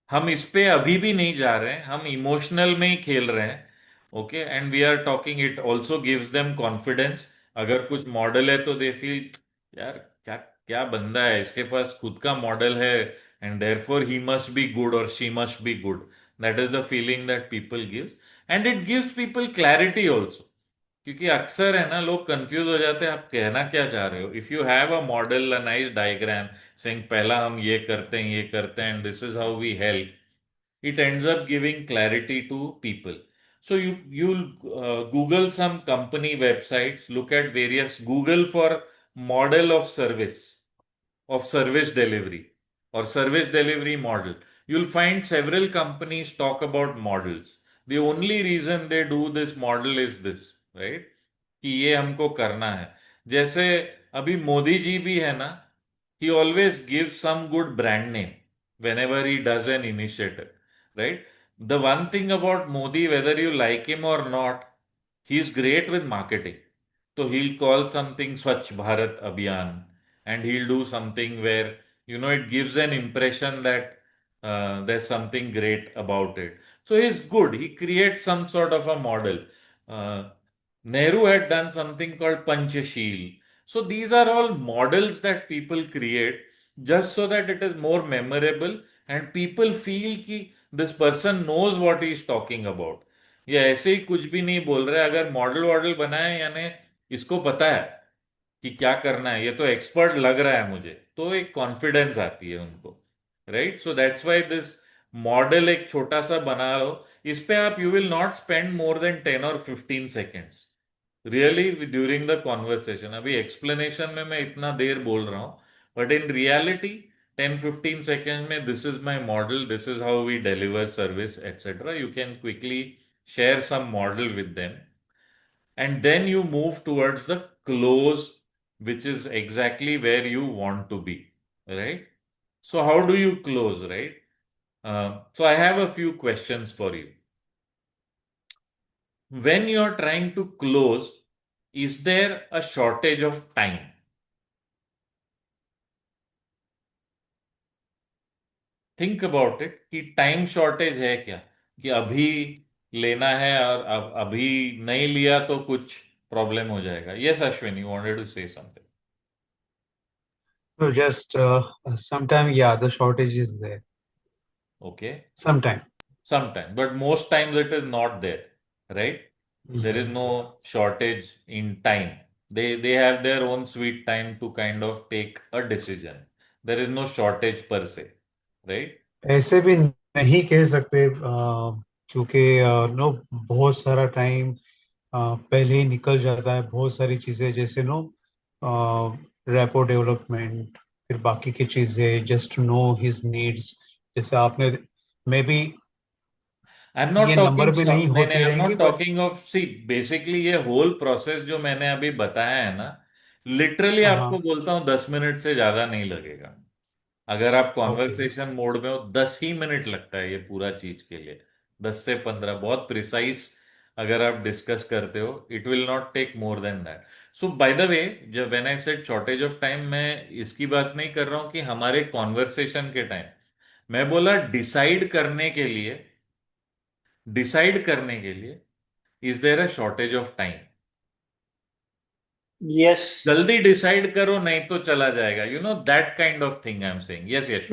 हम इस पे अभी भी नहीं जा रहे हैं, हम इमोशनल में ही खेल रहे हैं. Okay, and we are talking, it also gives them confidence. अगर कुछ मॉडल है तो दे फील यार क्या क्या बंदा है, इसके पास खुद का मॉडल है, and therefore he must be good और she must be good. That is the feeling that people gives. And it gives people clarity also. क्योंकि अक्सर है ना, लोग कंफ्यूज हो जाते हैं आप कहना क्या चाह रहे हो. If you have a model, a nice diagram saying पहला हम ये करते हैं, ये करते हैं, and this is how we help, it ends up giving clarity to people. So you'll Google some company websites, look at various, Google for model of service delivery or service delivery model. You'll find several companies talk about models. The only reason they do this model is this, right? कि ये हमको करना है. जैसे अभी मोदी जी भी है ना, he always gives some good brand name whenever he does an initiative, right? The one thing about Modi, whether you like him or not, he's great with marketing. So he'll call something Swachh Bharat Abhiyan, and he'll do something where, it gives an impression that there's something great about it. So he's good. He creates some sort of a model. Uh, Nehru had done something called Panchashil. So these are all models that people create just so that it is more memorable and people feel कि this person knows what he is talking about. ये ऐसे ही कुछ भी नहीं बोल रहे. अगर मॉडल वॉडल बनाए, यानी इसको पता है कि क्या करना है, ये तो एक्सपर्ट लग रहा है मुझे, तो एक कॉन्फिडेंस आती है उनको, right. So that's why this model एक छोटा सा बना लो. इस पे आप you will not spend more than 10 or 15 seconds really during the conversation. अभी एक्सप्लेनेशन में मैं इतना देर बोल रहा हूं, बट इन रियलिटी 10-15 seconds में this is my model, this is how we deliver service, etcetera. You can quickly share some model with them, and then you move towards the close, which is exactly where you want to be, right? So how do you close, right? So I have a few questions for you. When you're trying to close, is there a shortage of time? Think about it कि टाइम शॉर्टेज है क्या, कि अभी लेना है और अब अभी नहीं लिया तो कुछ प्रॉब्लम हो जाएगा. Yes Ashwin, you wanted to say something. So just sometime, yeah, the shortage is there. Okay. Sometime. Sometime, but most times it is not there, right? There is no shortage in time. They have their own sweet time to kind of take a decision. There is no shortage per se, right? ऐसे भी नहीं कह सकते क्योंकि नो बहुत सारा टाइम पहले ही निकल जाता है, बहुत सारी चीजें जैसे नो रैपो डेवलपमेंट, फिर बाकी की चीजें, just to know his needs, जैसे आपने मे बी I'm not ये talking, नंबर भी नहीं नहीं नहीं, होते I'm रहेंगे not but talking of, see, basically ये होल प्रोसेस जो मैंने अभी बताया है ना, लिटरली आपको हाँ बोलता हूँ 10 मिनट से ज्यादा नहीं लगेगा। अगर आप ओके कॉन्वर्सेशन मोड में हो 10 ही मिनट लगता है ये पूरा चीज के लिए, 10 से 15, बहुत प्रिसाइज। अगर आप डिस्कस करते हो it will not take more than that. So by the way, जब when I said shortage of time, मैं इसकी बात नहीं कर रहा हूं कि हमारे कॉन्वर्सेशन के टाइम, मैं बोला डिसाइड करने के लिए is there a shortage of time. Yes. जल्दी डिसाइड करो नहीं तो चला जाएगा, you know that kind of thing I am saying. Yes Yashwant.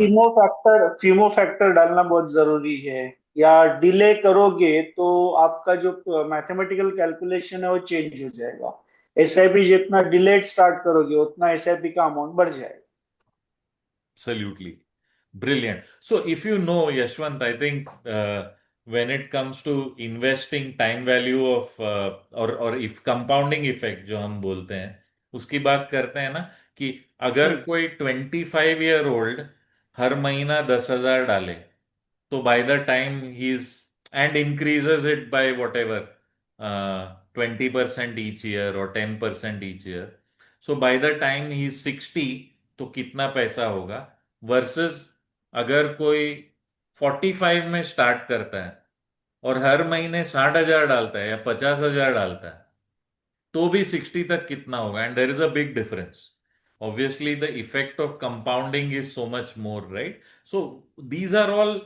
FOMO factor डालना बहुत जरूरी है, या डिले करोगे तो आपका जो मैथमेटिकल कैलकुलेशन है वो चेंज हो जाएगा। एसआईपी जितना डिलेड स्टार्ट करोगे उतना एसआईपी का अमाउंट बढ़ जाएगा। Absolutely. Brilliant. So, if you know, Yashwant, I think when it comes to investing time value of or if compounding effect जो हम बोलते हैं उसकी बात करते हैं ना, कि अगर हम्म। कोई 25 ईयर ओल्ड हर महीना 10,000 डाले, तो by the time he is and increases it by what ever 20% each year और 10% each year, so by the time he is 60, तो कितना पैसा होगा? वर्सेस अगर कोई 45 में स्टार्ट करता है और हर महीने 60,000 डालता है या 50,000 डालता है, तो भी 60 तक कितना होगा? And there is a big difference. Obviously, the effect of compounding is so much more, right? So these are all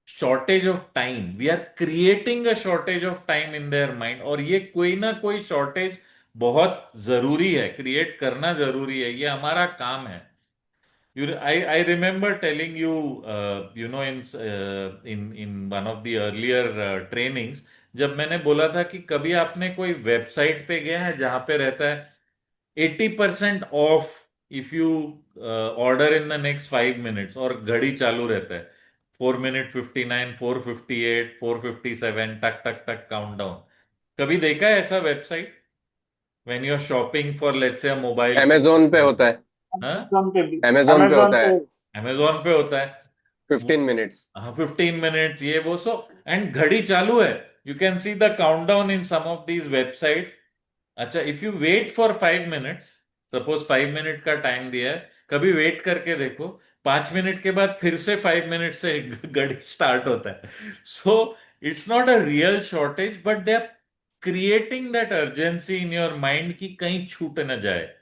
shortage of time. We are creating a shortage of time in their mind, और ये कोई ना कोई shortage बहुत जरूरी है, क्रिएट करना जरूरी है, ये हमारा काम है। I remember telling you, in one of the earlier trainings, जब मैंने बोला था कि कभी आपने कोई वेबसाइट पे गया है जहां पे रहता है 80% of if you order in the next 5 minutes, और घड़ी चालू रहता है 4 मिनट 59, 458, 457, टक टक टक काउंटडाउन। कभी देखा है ऐसा website when you are shopping for let's say mobile Amazon पे होता है। फोन? अमेजोन पे भी, अमेजोन पे अमेजोन होता है। पे। अमेजोन पे होता है 15 मिनट्स। हाँ, 15 मिनट्स ये वो, सो एंड घड़ी चालू है। You can see the countdown in some of these websites. अच्छा, if you wait for 5 minutes, suppose 5 minute का टाइम दिया है, कभी वेट करके देखो, 5 मिनट के बाद फिर से 5 मिनट से घड़ी स्टार्ट होता है। So it's not a real shortage, but they are creating that urgency in your mind कि कहीं छूट न जाए,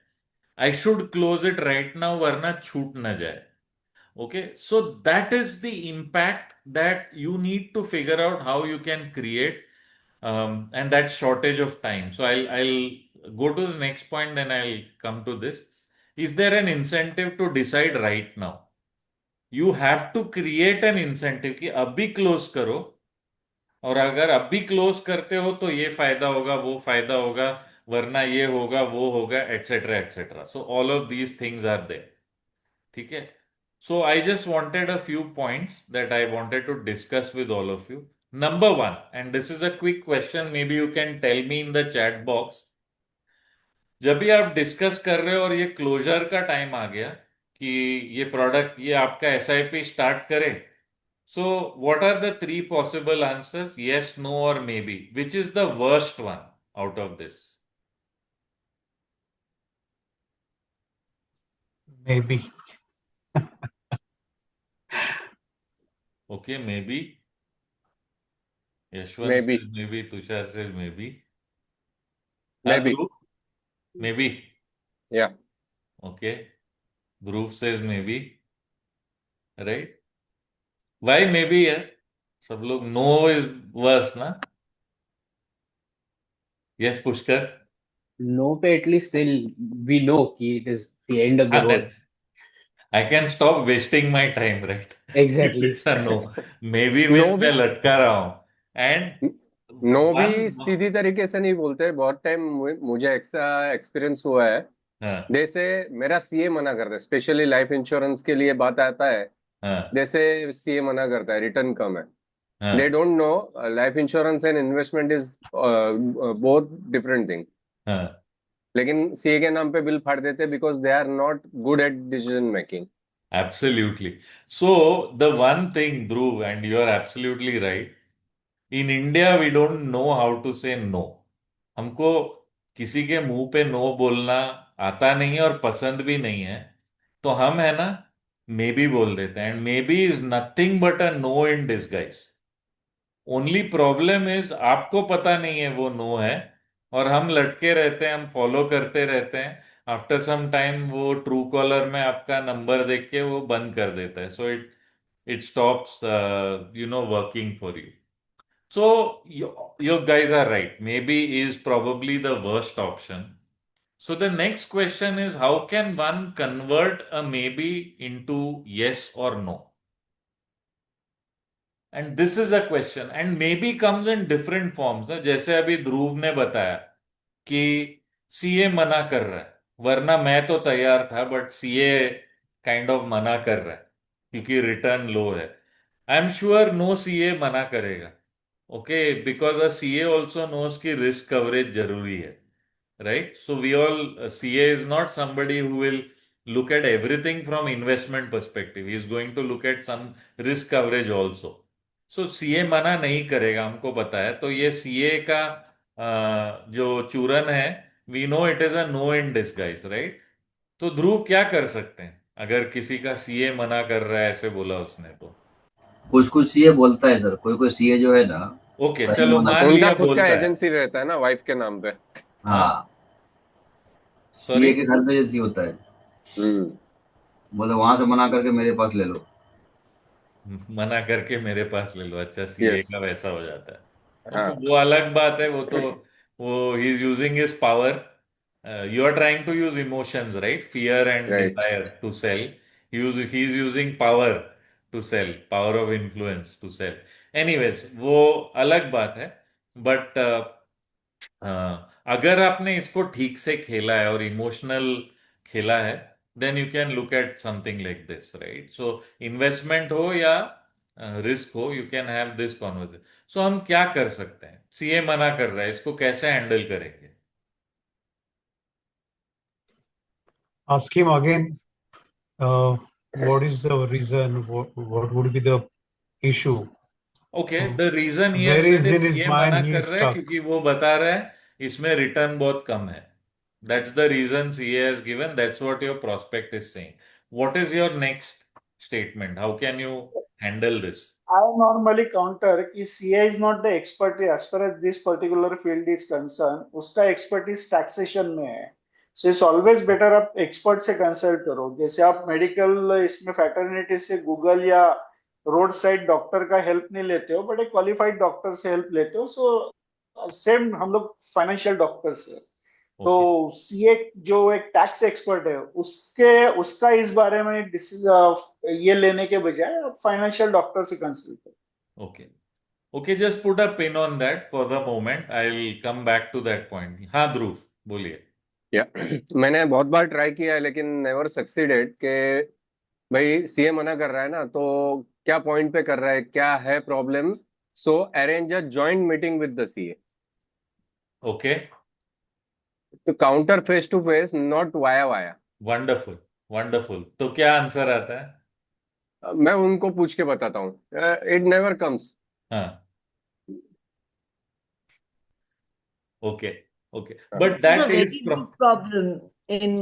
I should close it right now वरना छूट न जाए। Okay, so that is the impact that you need to figure out how you can create, and that shortage of time. So I'll go to the next point, then I'll come to this. Is there an incentive to decide right now? You have to create an incentive कि अभी क्लोज करो, और अगर अभी क्लोज करते हो तो ये फायदा होगा, वो फायदा होगा, वरना ये होगा, वो होगा, etcetera etcetera. So all of these things are there. ठीक है। So I just wanted a few points that I wanted to discuss with all of you. Number one, and this is a quick question, maybe you can tell me in the chat box. जब भी आप डिस्कस कर रहे हो और ये क्लोजर का टाइम आ गया कि ये प्रोडक्ट, ये आपका एसआईपी स्टार्ट करे, so what are the 3 possible answers? Yes, no और maybe. Which is the worst one out of this? Maybe. Okay, maybe. May Yashwant be. says maybe, Tushar says maybe. Maybe. Dhruv? Maybe. या। Okay. Dhruv says maybe. Right? Why maybe है? सब लोग no is worse ना? Yes, Pushkar. नो पे एटलीस्ट स्टिल वी नो कि it is the end of the And road. then I can stop wasting my time, right? If exactly. it's a no. Maybe no means भी। मैं लटका रहा हूँ. And नो भी one, सीधी तरीके से नहीं बोलते, बहुत टाइम मुझे ऐसा एक्सपीरियंस हुआ है। हाँ, जैसे मेरा सीए मना करता है, स्पेशली लाइफ इंश्योरेंस के लिए बात आता है, हाँ, जैसे सीए मना करता है, रिटर्न कम है। दे हाँ, don't know life insurance and investment is both different thing. हाँ, लेकिन सीए के नाम पे बिल फाड़ देते because they are not good at decision making. absolutely. So the one thing, Dhruv, and you are absolutely right. In India, we don't know how to say no. हमको किसी के मुंह पे नो बोलना आता नहीं है और पसंद भी नहीं है, तो हम है ना, मे बी बोल देते हैं, and may be is nothing but a no in disguise. Only problem is आपको पता नहीं है वो नो है, और हम लटके रहते हैं, हम फॉलो करते रहते हैं। आफ्टर सम टाइम वो ट्रू कॉलर में आपका नंबर देख के वो बंद कर देता है, so it stops working for you. So you guys are right. Maybe is probably the worst option. So the next question is, how can one convert a maybe into yes or no? And this is a question. And maybe comes in different forms. ना जैसे अभी ध्रुव ने बताया कि सीए मना कर रहा है, वरना मैं तो तैयार था, बट सीए काइंड ऑफ मना कर रहा है क्योंकि रिटर्न लो है। I am sure no CA मना करेगा। Okay, because a CA also knows की रिस्क कवरेज जरूरी है, right? So we all, CA is not somebody who will look at everything from investment perspective. He is going to look at some risk coverage also. So CA मना नहीं करेगा, हमको पता है। तो ये CA का जो चूरन है, we know it is a no in disguise, right? तो ध्रुव क्या कर सकते हैं अगर किसी का सीए मना कर रहा है, ऐसे बोला उसने तो? कुछ कुछ सीए बोलता है सर, कोई कोई सीए जो है ना ओके, सही चलो मना मान उनका लिया खुद का बोलता है। एजेंसी रहता है ना वाइफ के नाम पे। हाँ, हाँ, सॉरी, सीए के घर पे जैसी होता है, हम्म। बोले वहां से मना करके मेरे पास ले लो। मना करके मेरे पास ले लो। अच्छा, सीए यस। का वैसा हो जाता है। हाँ। ओके, वो अलग बात है। वो तो वो ही is using his power. You are trying to use emotions, right? Fear and right. Desire to sell. He is using power to sell, power of influence to sell. Anyways, वो अलग बात है। बट अगर आपने इसको ठीक से खेला है और इमोशनल खेला है, then you can look at something like this, right? So investment हो या रिस्क हो, you can have this conversation. So हम क्या कर सकते हैं? सीए मना कर रहा है, इसको कैसे हैंडल करेंगे? Ask him again, what is the reason? What would be the issue? Okay, the reason he has Where said is is in his CA mind मना he कर is रहा है stuck? क्योंकि वो बता रहा है इसमें रिटर्न बहुत कम है। That's the reason CA has given, that's what your prospect is saying. What is your next statement? How can you handle this? I normally counter कि CA is not the expert as far as this particular field is concerned. उसका expertise taxation में है. So it's always better आप expert से consult करो. जैसे आप medical इसमें fraternity से Google या रोड साइड डॉक्टर का हेल्प नहीं लेते हो, बट एक क्वालिफाइड डॉक्टर से हेल्प लेते हो। सो सेम हम लोग फाइनेंशियल डॉक्टर से। तो ओके, सीए जो एक टैक्स एक्सपर्ट है, उसका इस बारे में ये लेने के बजाय आप फाइनेंशियल डॉक्टर से कंसल्ट करो। okay. Okay, just put a pin on that for the moment. I'll come back to that point. हाँ ध्रुव, बोलिए। या मैंने बहुत बार ट्राई किया है लेकिन नेवर सक्सीडेड के भाई सीए मना कर रहा है ना, तो क्या पॉइंट पे कर रहा है, क्या है problem, so arrange a joint meeting with the CA okay, to counter face to face, not via via. Wonderful, wonderful. तो क्या आंसर आता है? मैं उनको पूछ के बताता हूँ, इट नेवर कम्स। हाँ, okay, okay, but This is a that is very big problem in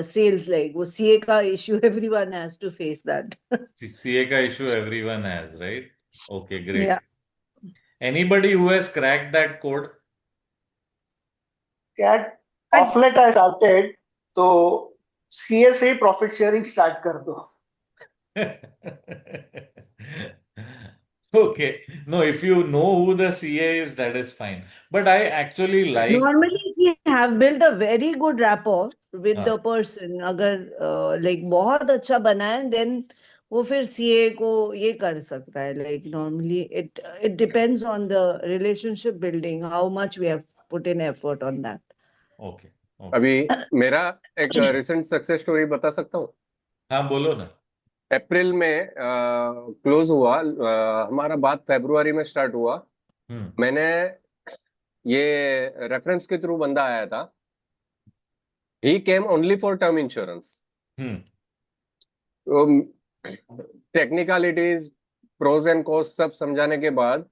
sales. Like, वो CA का issue, everyone has to face that. CA का issue everyone has, right? Okay, Yeah. Great. Anybody who has cracked that code? कैट ऑफलेट आई स्टार्टेड, तो सीए से ही प्रॉफिट शेयरिंग स्टार्ट कर दो। Okay. No, if you know who the CA is, that is fine. But I actually like. Normally, we have built a very good rapport with हाँ, the person. अगर like बहुत अच्छा बना है, then वो फिर सीए को ये कर सकता है. Like normally it depends on the relationship building, how much we have put in effort on that. Okay okay. अभी मेरा एक रिसेंट सक्सेस स्टोरी बता सकता हूँ. हाँ बोलो ना. अप्रैल में क्लोज हुआ, हमारा बात फरवरी में स्टार्ट हुआ. हम्म. मैंने ये रेफरेंस के थ्रू बंदा आया था. He came only for term insurance. Hmm. Technicalities, pros and cons सब समझाने के बाद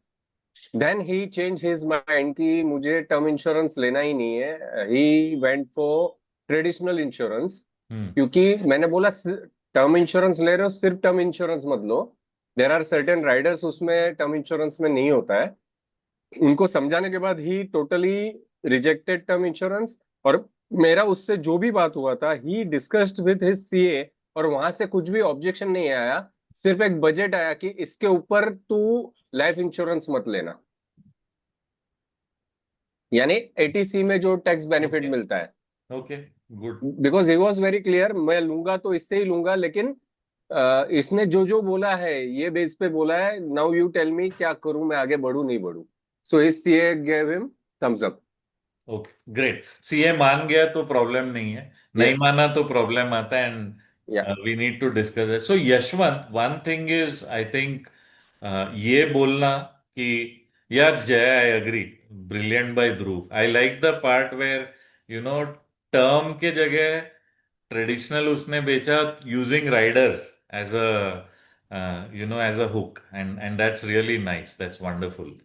then he change his mind कि मुझे टर्म इंश्योरेंस लेना ही नहीं है. He went for traditional insurance. Hmm. क्योंकि मैंने बोला टर्म इंश्योरेंस ले रहे हो, सिर्फ टर्म इंश्योरेंस मत लो. देर आर सर्टेन राइडर्स उसमें टर्म इंश्योरेंस में नहीं होता है. उनको समझाने के बाद ही टोटली रिजेक्टेड टर्म इंश्योरेंस. और मेरा उससे जो भी बात हुआ था, ही डिस्कस्ड विद हिज सीए, और वहां से कुछ भी ऑब्जेक्शन नहीं आया. सिर्फ एक बजट आया कि इसके ऊपर तू लाइफ इंश्योरेंस मत लेना, यानी एटीसी में जो टैक्स बेनिफिट Okay. मिलता है. Okay good. Because he was very clear, मैं लूंगा तो इससे ही लूंगा, लेकिन इसने जो जो बोला है ये बेस पे बोला है. नाउ यू टेल मी क्या करूं, मैं आगे बढ़ूं नहीं बढ़ूं. So his CA gave him thumbs up. Okay great. CA मान गया तो प्रॉब्लम नहीं है, नहीं Yes. माना तो प्रॉब्लम आता है. And Yeah. We need to discuss it. So Yashwant, one thing is I think ये बोलना कि यार Jay, I agree, brilliant by Dhruv. I like the part where you know term के जगह ट्रेडिशनल उसने बेचा using riders as as a hook. And that's really nice, that's wonderful.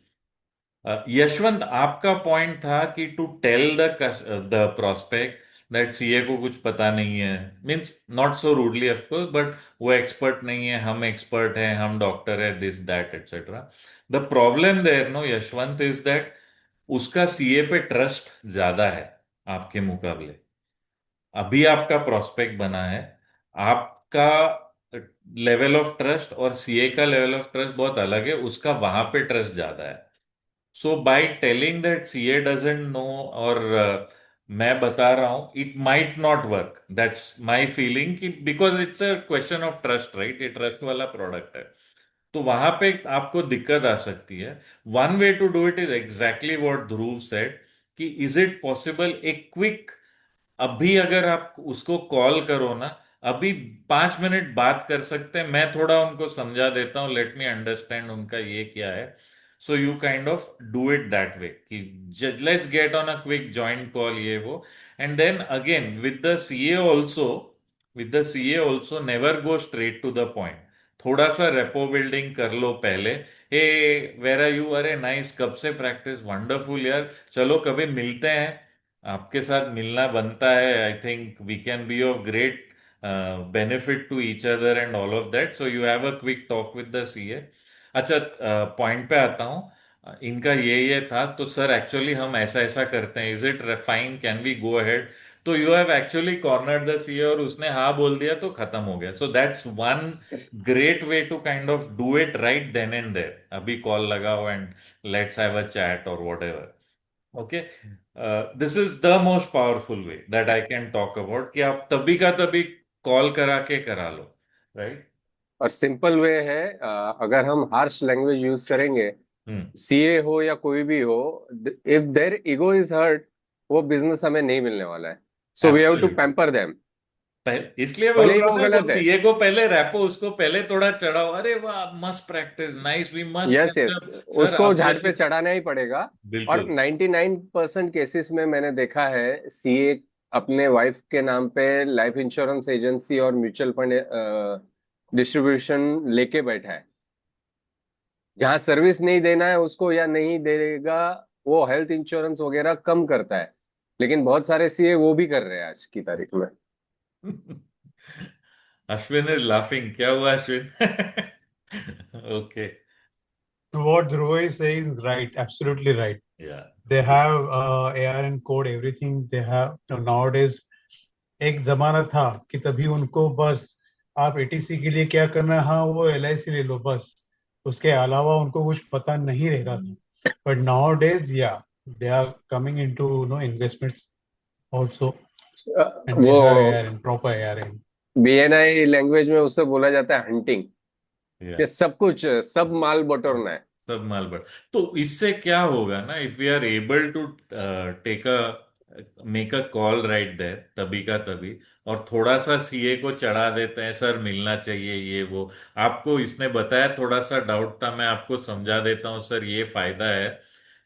Yashwant, आपका पॉइंट था कि to tell the prospect that CA को कुछ पता नहीं है, means not so rudely of course, but वो एक्सपर्ट नहीं है, हम एक्सपर्ट हैं, हम डॉक्टर है, this that etcetera. The problem there no Yashwant is that उसका सीए पे ट्रस्ट ज्यादा है आपके मुकाबले. अभी आपका प्रोस्पेक्ट बना है, आपका लेवल ऑफ ट्रस्ट और सीए का लेवल ऑफ ट्रस्ट बहुत अलग है, उसका वहां पे ट्रस्ट ज्यादा है. So by telling that CA doesn't know, और मैं बता रहा हूं it might not work, that's my feeling, कि because it's a question of trust, right, ये ट्रस्ट वाला प्रोडक्ट है. तो वहां पे आपको दिक्कत आ सकती है. One way to do it is exactly what Dhruv said, कि is it possible a quick, अभी अगर आप उसको कॉल करो ना, अभी 5 मिनट बात कर सकते हैं, मैं थोड़ा उनको समझा देता हूँ, लेट मी अंडरस्टैंड उनका ये क्या है. So you kind of do it that way कि let's get on a quick joint call, ये वो. And then again with the CA also never go straight to the point. थोड़ा सा रेपो बिल्डिंग कर लो पहले. हे वेर आर यू, अरे नाइस, कब से प्रैक्टिस, वंडरफुल यार, चलो कभी मिलते हैं, आपके साथ मिलना बनता है, I think we can be of great benefit to each other and all of that. So you have a quick talk with the CA. अच्छा, पॉइंट पे आता हूँ. इनका ये था, तो सर एक्चुअली हम ऐसा ऐसा करते हैं, is it fine, can we go ahead. तो you have actually cornered the CA, और उसने हाँ बोल दिया तो खत्म हो गया. So that's one great way to kind of do it right then and there. अभी कॉल लगाओ and let's have a chat और whatever. Okay, this is the most powerful way that I can talk about, कि आप तभी का तभी कॉल करा के करा लो, राइट. और सिंपल वे है, अगर हम हार्श लैंग्वेज यूज करेंगे, हम्म. सीए हो या कोई भी हो, if there ego is hurt, वो बिजनेस हमें नहीं मिलने वाला है. So we have to Absolutely. Pamper them. इसलिए बोल भले ही रहा वो हूँ ना, तो गलत है. सीए को पहले रैपो, उसको पहले थोड़ा चढ़ाओ, अरे वाह मस्त practice, nice, we must yes catch yes, up sir, उसको आप झाड़ जैसे. पे चढ़ाना ही पड़ेगा. और बिल्कुल. 99% केसेस में मैंने देखा है, सीए अपने वाइफ के नाम पे लाइफ इंश्योरेंस एजेंसी और म्यूचुअल फंड डिस्ट्रीब्यूशन लेके बैठा है. जहां सर्विस नहीं देना है उसको या नहीं देगा, वो हेल्थ इंश्योरेंस वगैरह कम करता है. लेकिन बहुत सारे सीए वो भी कर रहे हैं आज की तारीख में. अश्विन इज लाफिंग, क्या हुआ Ashwin? Okay. So what Dhruv is saying is right, absolutely right. या. They have ARN code, everything they have. Nowadays, एक जमाना था कि तभी उनको बस आप एटीसी के लिए क्या करना है, हाँ वो LIC ले लो बस, उसके अलावा उनको कुछ पता नहीं रहेगा था. But nowadays, yeah, they are coming into investments also, and they have वो ARN, proper ARN. BNI language में उसे बोला जाता है हंटिंग, या ये सब कुछ, सब माल बटोरना है। सब माल बढ़। तो इससे क्या होगा ना, if we are able to take make a call right there तभी का तभी, और थोड़ा सा सीए को चढ़ा देते हैं, सर मिलना चाहिए ये वो, आपको इसने बताया, थोड़ा सा डाउट था, मैं आपको समझा देता हूँ सर ये फायदा है।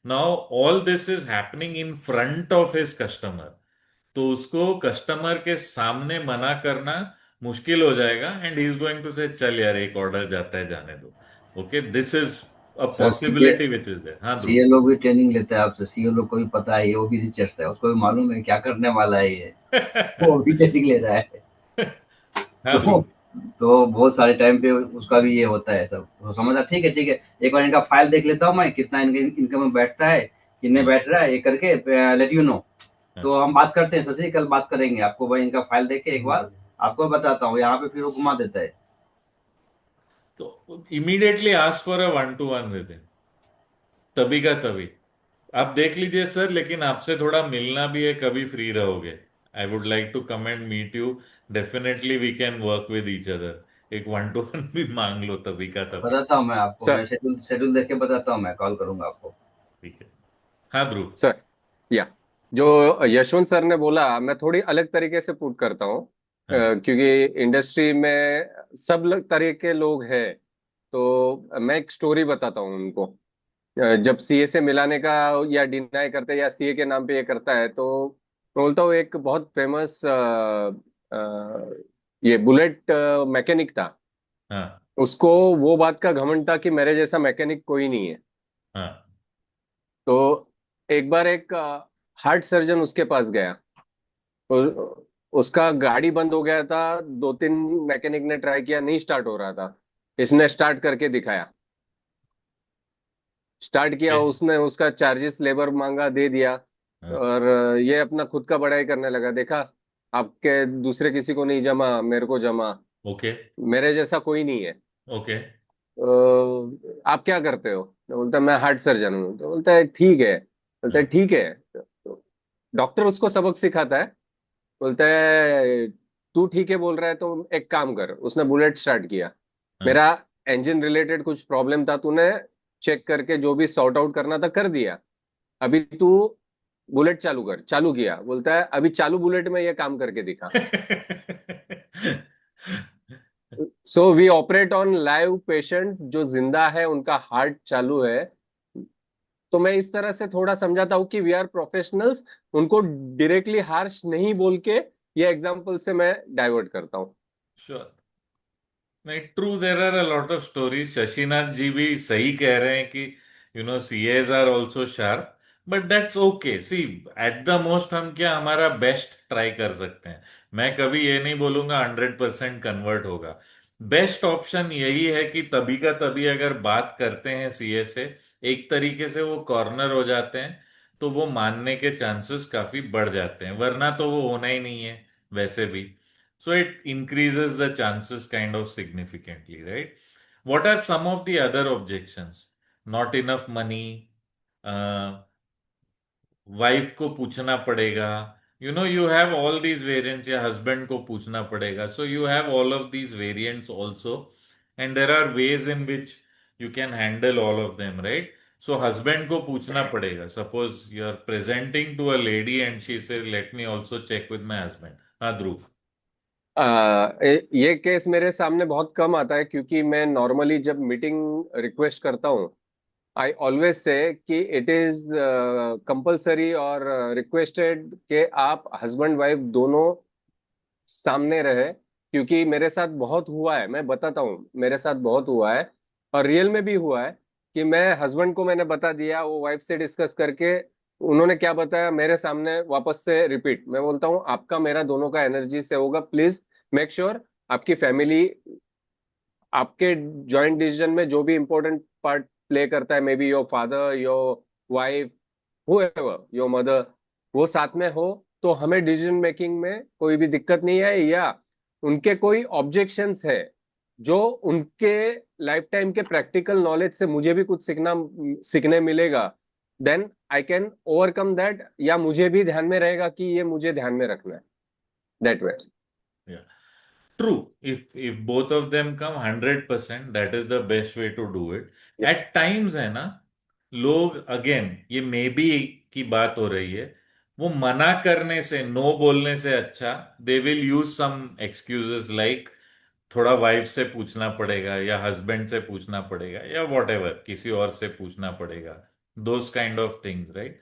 Now all this is happening in front of his customer, तो उसको कस्टमर के सामने मना करना मुश्किल हो जाएगा, and he is going to say चल यार एक ऑर्डर जाता है जाने दो। Okay, this is a sir CA possibility which is there. हाँ ध्रुव। सीए लोग भी ट्रेनिंग लेते हैं आपसे, सीए लोग को भी पता है, ये वो भी रिचर्स है, उसको भी मालूम है क्या करने वाला है ये, वो भी ट्रेनिंग ले रहा है। हाँ तो ध्रुव। तो बहुत सारे टाइम पे उसका भी ये होता है सब, तो समझा, ठीक है ठीक है, एक बार इनका फाइल देख लेता हूँ मैं, कितना इनके इनकम में बैठता है, कितने हाँ बैठ रहा है, ये करके लेट यू नो। हाँ। तो हम बात करते हैं शशि, कल बात करेंगे, आपको भाई इनका फाइल देख के एक बार आपको बताता हूँ, यहाँ पे फिर वो घुमा देता है। तो immediately ask for a 1-to-1 with him, तभी का तभी। आप देख लीजिए सर, लेकिन आपसे थोड़ा मिलना भी है, कभी फ्री रहोगे? I would like to come and meet you, definitely we can work with each other, एक 1-to-1 भी मांग लो तभी का तभी। बताता हूँ मैं आपको, मैं सर शेड्यूल शेड्यूल देख के बताता हूँ, मैं कॉल करूंगा आपको। ठीक है। हाँ ध्रुव। सर या जो यशवंत सर ने बोला, मैं थोड़ी अलग तरीके से पुट करता हूँ। हाँ क्योंकि इंडस्ट्री में सब तरह के लोग हैं, तो मैं एक स्टोरी बताता हूँ उनको। जब सीए से मिलाने का या डिनाई करते हैं या सीए के नाम पे ये करता है, तो मैं बोलता हूँ एक बहुत फेमस ये बुलेट मैकेनिक था। हाँ उसको वो बात का घमंड था कि मेरे जैसा मैकेनिक कोई नहीं है। हाँ। तो एक बार एक हार्ट सर्जन उसके पास गया। उसका गाड़ी बंद हो गया था, 2-3 मैकेनिक ने ट्राई किया, नहीं स्टार्ट हो रहा था। इसने स्टार्ट करके दिखाया, स्टार्ट किया, ओके। उसने उसका चार्जेस लेबर मांगा, दे दिया। हाँ और ये अपना खुद का बड़ाई करने लगा, देखा आपके दूसरे किसी को नहीं जमा, मेरे को जमा, ओके मेरे जैसा कोई नहीं है। ओके। आप क्या करते हो? तो बोलता है मैं हार्ट सर्जन हूँ। तो बोलता है ठीक है, बोलता है हाँ ठीक है। तो डॉक्टर उसको सबक सिखाता है, बोलता है तू ठीक है बोल रहा है तो एक काम कर। उसने बुलेट स्टार्ट किया। हाँ। मेरा इंजन रिलेटेड कुछ प्रॉब्लम था, तूने चेक करके जो भी सॉर्ट आउट करना था कर दिया, अभी तू बुलेट चालू कर। चालू किया, बोलता है अभी चालू बुलेट में ये काम करके दिखा। So we operate on live patients जो जिंदा है, उनका हार्ट चालू है। तो मैं इस तरह से थोड़ा समझाता हूँ कि वी आर प्रोफेशनल्स, उनको डायरेक्टली हार्श नहीं बोल के ये एग्जांपल से मैं डाइवर्ट करता हूँ। श्योर। नहीं, true, there are a lot of stories, Shashinath ji भी सही कह रहे हैं कि CAs are also sharp, but that's okay. See, at the most हम क्या हमारा बेस्ट ट्राई कर सकते हैं। मैं कभी ये नहीं बोलूंगा 100% कन्वर्ट होगा। बेस्ट ऑप्शन यही है कि तभी का तभी अगर बात करते हैं सीए से, एक तरीके से वो कॉर्नर हो जाते हैं, तो वो मानने के चांसेस काफी बढ़ जाते हैं, वरना तो वो होना ही नहीं है वैसे भी। So it increases the chances kind of significantly, right? What are some of the other objections? Not enough money, wife को पूछना पड़ेगा, you have all these variants, या हस्बैंड को पूछना पड़ेगा, so you have all of these variants also, and there are ways in which you can handle all of them, right? So husband को पूछना पड़ेगा, suppose you are presenting to a lady and she say let me also check with my husband. हाँ ध्रुव। ये केस मेरे सामने बहुत कम आता है, क्योंकि मैं नॉर्मली जब मीटिंग रिक्वेस्ट करता हूँ, आई ऑलवेज से कि इट इज कंपलसरी और रिक्वेस्टेड कि आप हस्बैंड वाइफ दोनों सामने रहे। क्योंकि मेरे साथ बहुत हुआ है, मैं बताता हूँ, मेरे साथ बहुत हुआ है और रियल में भी हुआ है कि मैं हस्बैंड को मैंने बता दिया, वो वाइफ से डिस्कस करके उन्होंने क्या बताया मेरे सामने वापस से रिपीट। मैं बोलता हूँ आपका मेरा दोनों का एनर्जी से होगा, प्लीज मेक श्योर आपकी फैमिली आपके जॉइंट डिसीजन में जो भी इंपॉर्टेंट पार्ट प्ले करता है, may be your father, your wife, whoever, your mother, वो साथ में हो, तो हमें डिसीजन मेकिंग में कोई भी दिक्कत नहीं है। या उनके कोई ऑब्जेक्शंस है जो उनके लाइफ टाइम के प्रैक्टिकल नॉलेज से मुझे भी कुछ सीखने मिलेगा, then I can overcome that, या मुझे भी ध्यान में रहेगा कि ये मुझे ध्यान में रखना है, that way. True. If both of them come 100%, that is the best way to do it. Yes. At times है ना, लोग अगेन ये मे बी की बात हो रही है, वो मना करने से, नो बोलने से अच्छा they will use some excuses like थोड़ा वाइफ से पूछना पड़ेगा या हस्बैंड से पूछना पड़ेगा या वॉट एवर किसी और से पूछना पड़ेगा, those kind of things, right?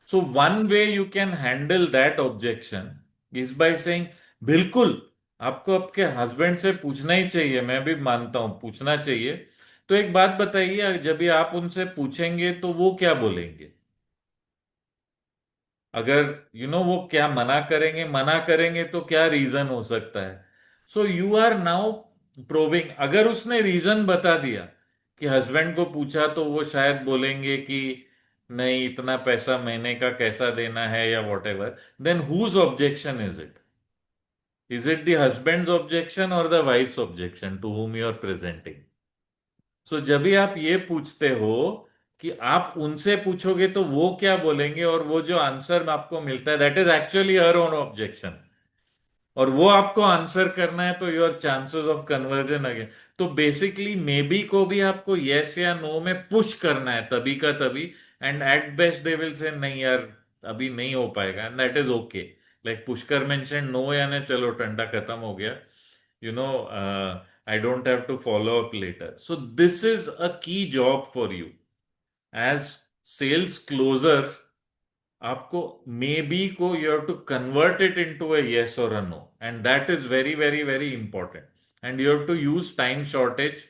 So one way you can handle that objection is by saying, बिल्कुल आपको आपके हस्बैंड से पूछना ही चाहिए, मैं भी मानता हूं पूछना चाहिए। तो एक बात बताइए, जब ये आप उनसे पूछेंगे तो वो क्या बोलेंगे? अगर वो क्या मना करेंगे तो क्या रीजन हो सकता है? So you are now probing. अगर उसने रीजन बता दिया कि हस्बैंड को पूछा तो वो शायद बोलेंगे कि नहीं इतना पैसा महीने का कैसा देना है या whatever, then whose objection is it the husband's objection और the wife's objection to whom you are presenting? So जब भी आप ये पूछते हो कि आप उनसे पूछोगे तो वो क्या बोलेंगे, और वो जो आंसर आपको मिलता है that is actually her own objection, और वो आपको आंसर करना है, तो your chances of conversion again. तो बेसिकली मे बी को भी आपको यस या नो में पुश करना है तभी का तभी, and at best they will say नहीं यार अभी नहीं हो पाएगा, and that is okay. Like Pushkar mention no, यानी चलो ठंडा खत्म हो गया, you know I don't have to follow up later. So this is a key job for you as sales closer. आपको मे बी को you have to convert it into a yes और a no, and that is very very very important. And you have to use time shortage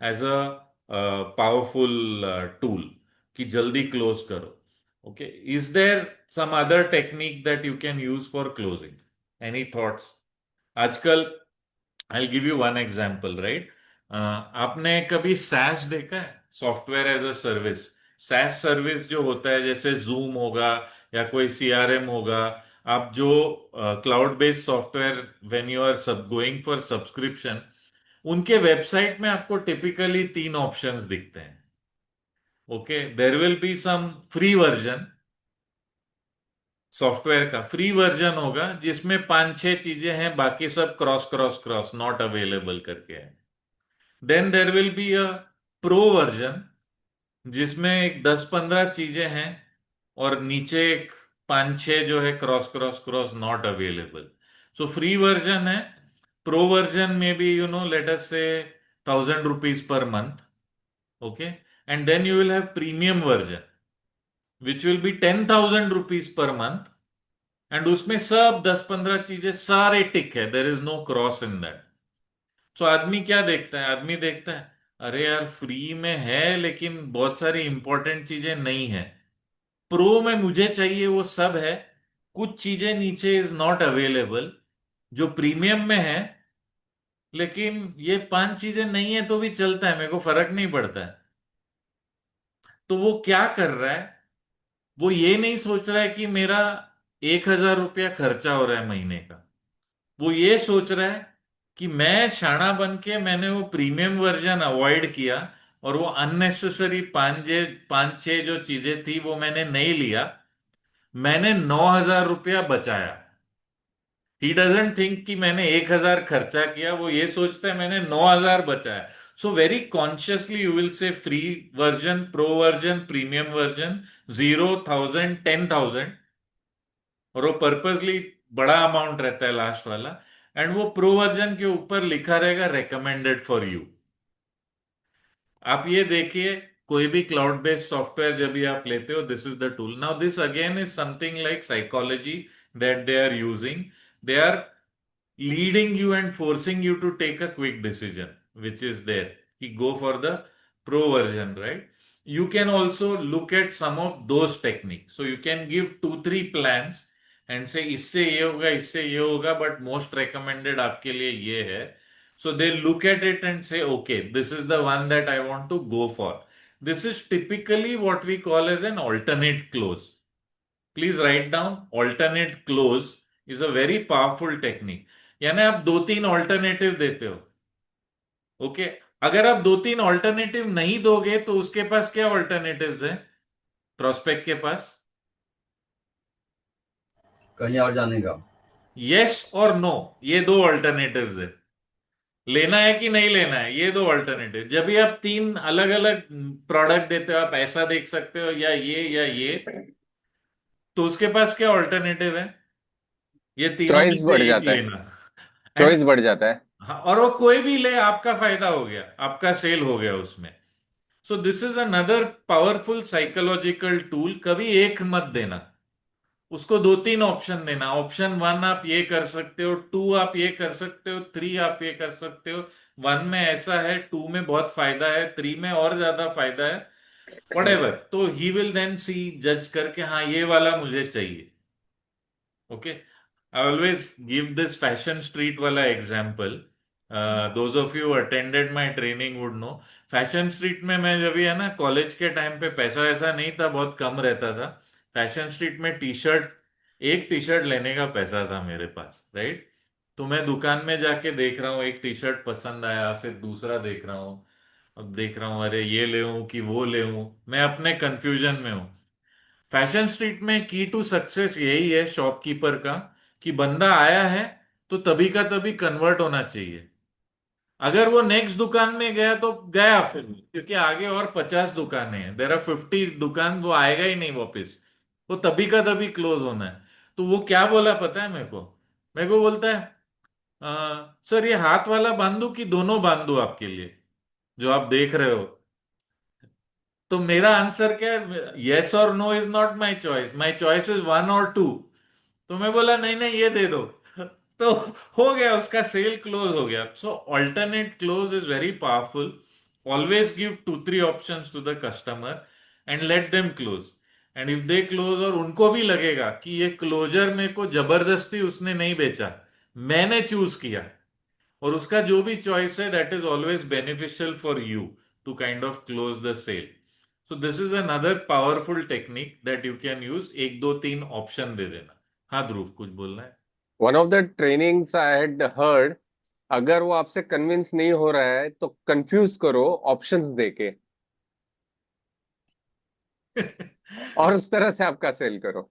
as a powerful tool कि जल्दी क्लोज करो। Okay, is there some other technique that you can use for closing? Any thoughts? आजकल I give you one example, right? आपने कभी सैस देखा है, software as a service? SaaS service जो होता है, जैसे जूम होगा या कोई सीआरएम होगा, आप जो cloud based software when you are sub going for subscription, उनके वेबसाइट में आपको टिपिकली तीन ऑप्शंस दिखते हैं। Okay, there will be some free version, software का फ्री वर्जन होगा जिसमें पांच छह चीजें हैं, बाकी सब cross cross cross not available करके है। Then there will be a pro version जिसमें एक 10-15 चीजें हैं और नीचे एक पांच छह जो है cross cross cross not available. So free version है। प्रो वर्जन में भी let us say 1,000 rupees per month. Okay, and then you will have premium version which will be 10,000 rupees per month, and उसमें सब 10-15 चीजें सारे टिक है, there is no cross in that. So आदमी क्या देखता है? आदमी देखता है अरे यार फ्री में है लेकिन बहुत सारी इंपॉर्टेंट चीजें नहीं है। प्रो में मुझे चाहिए वो सब है, कुछ चीजें नीचे इज नॉट अवेलेबल। जो प्रीमियम में है, लेकिन ये पांच चीजें नहीं है तो भी चलता है, मेरे को फर्क नहीं पड़ता है। तो वो क्या कर रहा है? वो ये नहीं सोच रहा है कि मेरा 1,000 रुपया खर्चा हो रहा है महीने का। वो ये सोच रहा है कि मैं शाना बन के मैंने वो प्रीमियम वर्जन अवॉइड किया, और वो अननेसेसरी पांच छह जो चीजें थी वो मैंने नहीं लिया, मैंने 9,000 रुपया बचाया। ही डजेंट थिंक कि मैंने 1,000 खर्चा किया, वो ये सोचता है मैंने 9,000 बचाया। So very consciously you will से free version, pro version, premium version, 0,000, 10,000, और वो पर्पसली बड़ा अमाउंट रहता है लास्ट वाला, एंड वो प्रो वर्जन के ऊपर लिखा रहेगा रेकमेंडेड फॉर यू। आप ये देखिए, कोई भी क्लाउड बेस्ड सॉफ्टवेयर जब भी आप लेते हो, this is the tool. Now this again is something like psychology that they are using. They are leading you and forcing you to take a quick decision, which is there. You go for the pro version, right? You can also look at some of those techniques. So you can give 2-3 plans and say इससे ये होगा, इससे ये होगा, but most recommended आपके लिए ये है. So they look at it and say, okay, this is the one that I want to go for. This is typically what we call as an alternate close. Please write down, alternate close is a very powerful technique. यानी आप दो तीन ऑल्टरनेटिव देते हो। ओके, अगर आप दो तीन ऑल्टरनेटिव नहीं दोगे तो उसके पास क्या ऑल्टरनेटिव्स है प्रोस्पेक्ट के पास? कहीं और जाने का। यस और नो, ये दो ऑल्टरनेटिव्स है। लेना है कि नहीं लेना है, ये दो ऑल्टरनेटिव। जब भी आप तीन अलग अलग प्रोडक्ट देते हो, आप ऐसा देख सकते हो या ये, तो उसके पास क्या ऑल्टरनेटिव है? ये तीनों में चॉइस से बढ़ एक जाता है, लेना। एंड चॉइस बढ़ जाता है। हाँ, और वो कोई भी ले, आपका फायदा हो गया, आपका सेल हो गया उसमें। सो this is another powerful psychological tool. कभी एक मत देना, उसको दो तीन ऑप्शन देना। ऑप्शन वन आप ये कर सकते हो, टू आप ये कर सकते हो, थ्री आप ये कर सकते हो। वन में ऐसा है, टू में बहुत फायदा है, थ्री में और ज्यादा फायदा है, whatever। तो ही विल देन सी, जज करके, हाँ ये वाला मुझे चाहिए। Okay, I always give this fashion street वाला example. Those of you attended my training would know. Fashion street में मैं जब भी है ना, कॉलेज के टाइम पे पैसा वैसा नहीं था, बहुत कम रहता था। फैशन स्ट्रीट में टी शर्ट, एक टी शर्ट लेने का पैसा था मेरे पास, राइट। तो मैं दुकान में जाके देख रहा हूँ, एक टी शर्ट पसंद आया, फिर दूसरा देख रहा हूँ। अब देख रहा हूँ, अरे ये ले कि वो ले, मैं अपने कंफ्यूजन में हूँ। फैशन स्ट्रीट में की टू सक्सेस यही है शॉपकीपर का, कि बंदा आया है तो तभी का तभी कन्वर्ट होना चाहिए। अगर वो नेक्स्ट दुकान में गया तो गया फिर, क्योंकि आगे और 50 दुकानें हैं, देर आर 50 दुकान, वो आएगा ही नहीं वापस। वो तभी का तभी क्लोज होना है। तो वो क्या बोला पता है मेरे को बोलता है, सर ये हाथ वाला बांधू कि दोनों बांधू आपके लिए, जो आप देख रहे हो"। तो मेरा आंसर क्या है? यस और no is not my choice is one और टू। तो मैं बोला नहीं नहीं, ये दे दो। तो हो गया, उसका सेल क्लोज हो गया। So alternate close is very powerful. Always give two three options to the customer and let them close. And if they close, और उनको भी लगेगा कि ये क्लोजर मेरे को जबरदस्ती उसने नहीं बेचा, मैंने चूज किया, और उसका जो भी चॉइस है that is always beneficial for you to kind of close the sale. So this is another powerful technique that you can use. एक दो तीन ऑप्शन दे देना। हाँ ध्रुव, कुछ बोलना है? One of the trainings I had heard, अगर वो आपसे कन्विंस नहीं हो रहा है तो कंफ्यूज करो ऑप्शंस देके, और उस तरह से आपका सेल करो।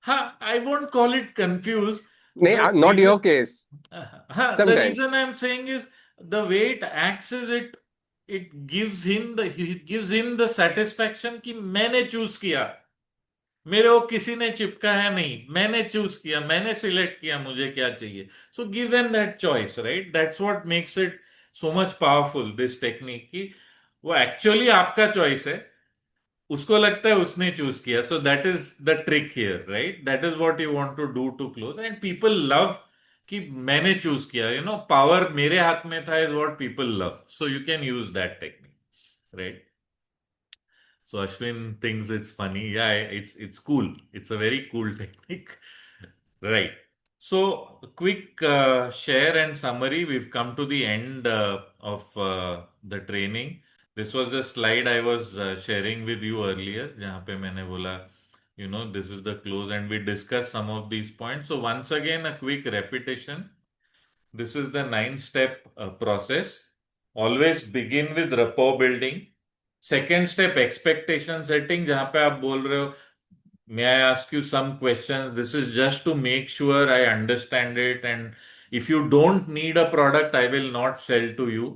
हाँ, I won't call it confuse. The नहीं, नॉट योर रीजन, केस, हाँ, the sometimes. Reason I am saying is the way it acts is it gives him the satisfaction कि मैंने चूज किया, मेरे को किसी ने चिपकाया नहीं, मैंने चूज किया, मैंने सिलेक्ट किया मुझे क्या चाहिए। So give them that choice, right. That's what makes it so much powerful, this technique, की वो एक्चुअली आपका चॉइस है, उसको लगता है उसने चूज किया। So that is the trick here, right. That is what you want to do to close, and people love कि मैंने चूज किया, पावर मेरे हाथ में था, is what people love. So you can use that technique, right. So Ashwin thinks it's funny. Yeah, it's cool. It's a very cool technique. Right. So quick share and summary. We've come to the end of the training. This was the slide I was sharing with you earlier, जहाँ पे मैंने बोला, this is the close, and we discussed some of these points. So once again, a quick repetition. This is the 9 step process. Always begin with rapport building. Second step expectation setting, जहां पे आप बोल रहे हो, may I ask you some questions, this is just to make sure I understand it, and if you don't need a product I will not sell to you,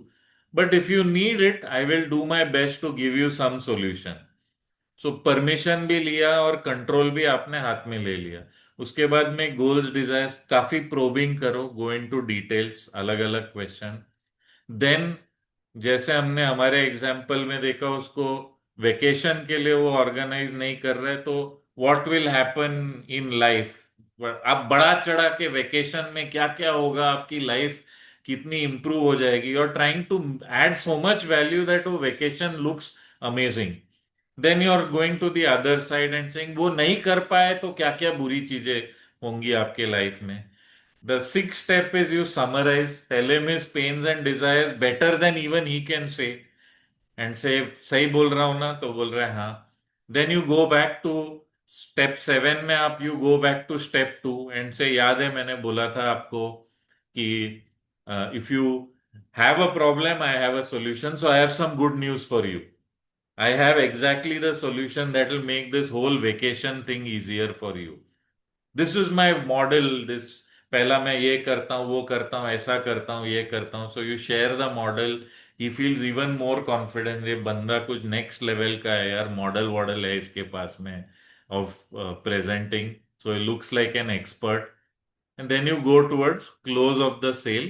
but if you need it I will do my best to give you some solution. So permission भी लिया और कंट्रोल भी आपने हाथ में ले लिया। उसके बाद में गोल्स डिजायर्स काफी प्रोबिंग करो, गो इन टू डिटेल्स, अलग अलग क्वेश्चन। देन जैसे हमने हमारे एग्जाम्पल में देखा, उसको वेकेशन के लिए वो ऑर्गेनाइज नहीं कर रहे, तो what will happen in life, आप बड़ा चढ़ा के वेकेशन में क्या क्या होगा, आपकी लाइफ कितनी इंप्रूव हो जाएगी, you are trying to add so much value that वो vacation looks amazing. Then you are going to the other side and saying वो नहीं कर पाए तो क्या क्या बुरी चीजें होंगी आपके लाइफ में। The sixth step is you summarize, tell him his pains and desires better than even he can say, and say, सही बोल रहा हूं ना? तो बोल रहा है हाँ। Then you go back to step 7 में, आप you go back to step 2 and say, याद है मैंने बोला था आपको कि if you have a problem, I have a solution, so I have some good news for you. I have exactly the solution that will make this whole vacation thing easier for you. This is my model, this पहला मैं ये करता हूँ, वो करता हूँ, ऐसा करता हूँ, ये करता हूँ. So you share the model. He feels even more confident. ये बंदा कुछ नेक्स्ट लेवल का है यार, मॉडल वॉडल है इसके पास में of presenting. So he looks like an expert. And then you go towards close of the sale.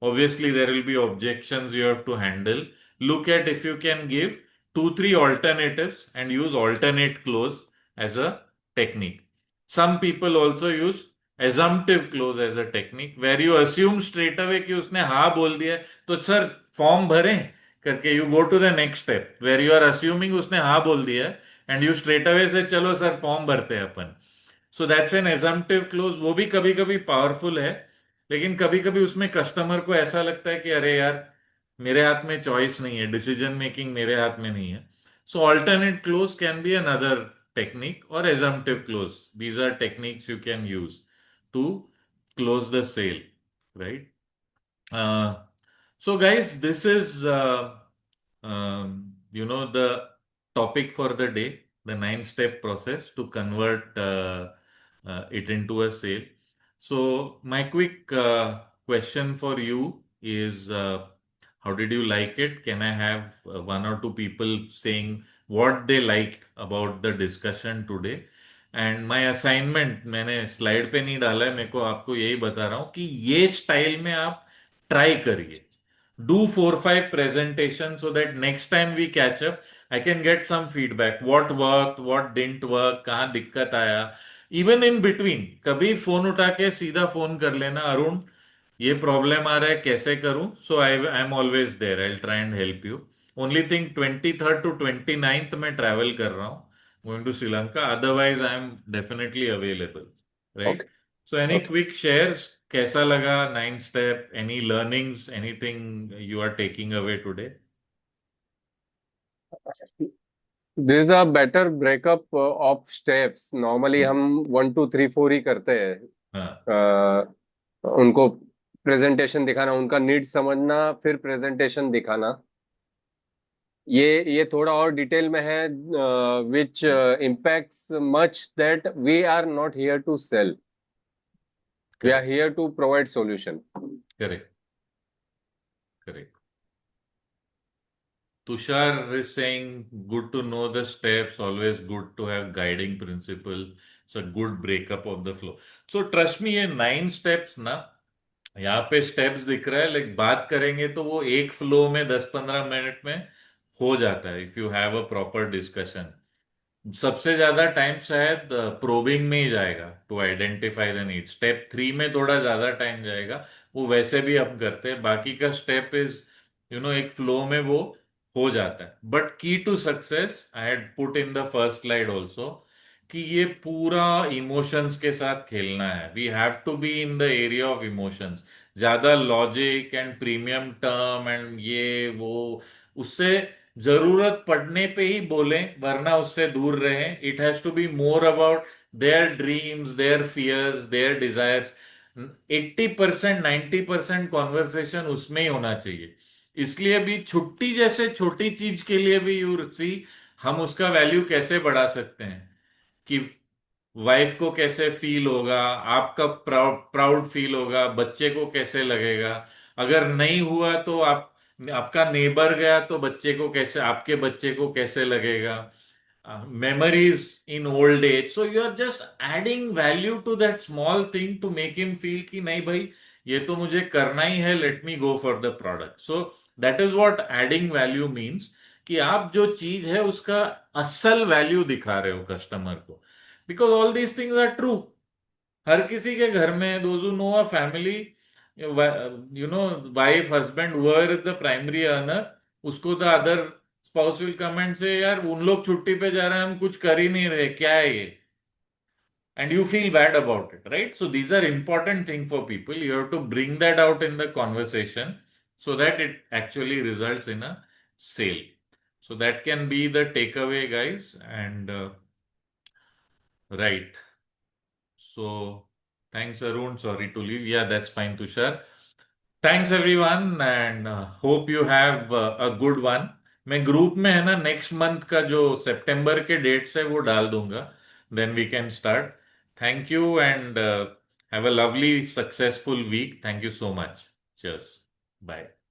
Obviously, there will be objections you have to handle. Look at if you can give two, three alternatives and use alternate close as a technique. Some people also use assumptive close as a technique where you assume straight away कि उसने हाँ बोल दिया तो सर फॉर्म भरें करके you go to the next step where you are assuming उसने हाँ बोल दिया and you straight away से चलो सर फॉर्म भरते हैं अपन. So that's an assumptive close. वो भी कभी कभी पावरफुल है, लेकिन कभी कभी उसमें कस्टमर को ऐसा लगता है कि अरे यार मेरे हाथ में चॉइस नहीं है, डिसीजन मेकिंग मेरे हाथ में नहीं है. So alternate close can be another technique और assumptive close. These are techniques you can use to close the sale, right? So guys, this is the topic for the day, the 9-step process to convert it into a sale. So my quick question for you is, how did you like it? Can I have one or two people saying what they liked about the discussion today? And my assignment मैंने स्लाइड पे नहीं डाला है, मेरे को आपको यही बता रहा हूं कि ये स्टाइल में आप ट्राई करिए. Do 4-5 presentation so that next time we catch up I can get some feedback. What work, what didn't work, कहाँ दिक्कत आया. इवन इन बिटवीन कभी फोन उठा के सीधा फोन कर लेना, अरुण ये प्रॉब्लम आ रहा है कैसे करूं. So I am always there, I try and help you. Only thing 23rd to 29th में ट्रैवल कर रहा हूं, going to Sri Lanka. Otherwise, I am definitely available. Right? Okay. So, any okay. quick shares? कैसा लगा 9 step? Any learnings? Anything you are taking away today? This a better breakup of steps. Normally हम 1 2 3 4 ही करते हैं. हाँ. उनको प्रेजेंटेशन दिखाना, उनका नीड समझना, फिर प्रेजेंटेशन दिखाना. ये थोड़ा और डिटेल में है, which impacts much that we are not here to sell, we are here to provide solution. Correct. Correct. Tushar is saying, good to know the steps, always good to have guiding principle. It's a good breakup of the flow. So trust me, ये 9 steps ना, यहाँ पे स्टेप्स दिख रहा है, लेकिन बात करेंगे तो वो एक फ्लो में 10-15 मिनट में हो जाता है if you have a proper discussion. सबसे ज्यादा टाइम शायद प्रोबिंग में ही जाएगा to identify the need. Step 3 में थोड़ा ज्यादा टाइम जाएगा, वो वैसे भी हम करते हैं. बाकी का स्टेप इज एक फ्लो में वो हो जाता है. But key to success, I had put in the first slide also, कि ये पूरा इमोशंस के साथ खेलना है. We have to be in the area of emotions. ज्यादा logic and premium term and ये वो उससे जरूरत पड़ने पे ही बोलें, वरना उससे दूर रहें. It has to be more about their dreams, their fears, their desires. 80% 90% conversation उसमें ही होना चाहिए. इसलिए भी छुट्टी जैसे छोटी चीज के लिए भी यू सी हम उसका वैल्यू कैसे बढ़ा सकते हैं कि वाइफ को कैसे फील होगा, आपका प्राउड प्राउड फील होगा, बच्चे को कैसे लगेगा. अगर नहीं हुआ तो आपका नेबर गया तो बच्चे को कैसे, आपके बच्चे को कैसे लगेगा. Memories in old age. So you are just adding value to that small thing to make him feel कि नहीं भाई ये तो मुझे करना ही है, let me go for the product. So that is what adding value means, कि आप जो चीज है उसका असल वैल्यू दिखा रहे हो कस्टमर को. Because all these things are true. हर किसी के घर में, those who know a family, wife husband where is the primary earner, उसको the other spouse will comment say यार उन लोग छुट्टी पे जा रहे हैं, हम कुछ कर ही नहीं रहे, क्या है ये. And you feel bad about it, right? So these are important things for people. You have to bring that out in the conversation so that it actually results in a sale. So that can be the takeaway, guys. And right. So thanks, Arun. Sorry to leave. Yeah, that's fine, Tushar. Thanks everyone, and hope you have a good one. मैं ग्रुप में है ना नेक्स्ट मंथ का जो सितंबर के डेट्स है वो डाल दूंगा. Then we can start. Thank you and Have a lovely, successful week. Thank you so much. Cheers. Bye.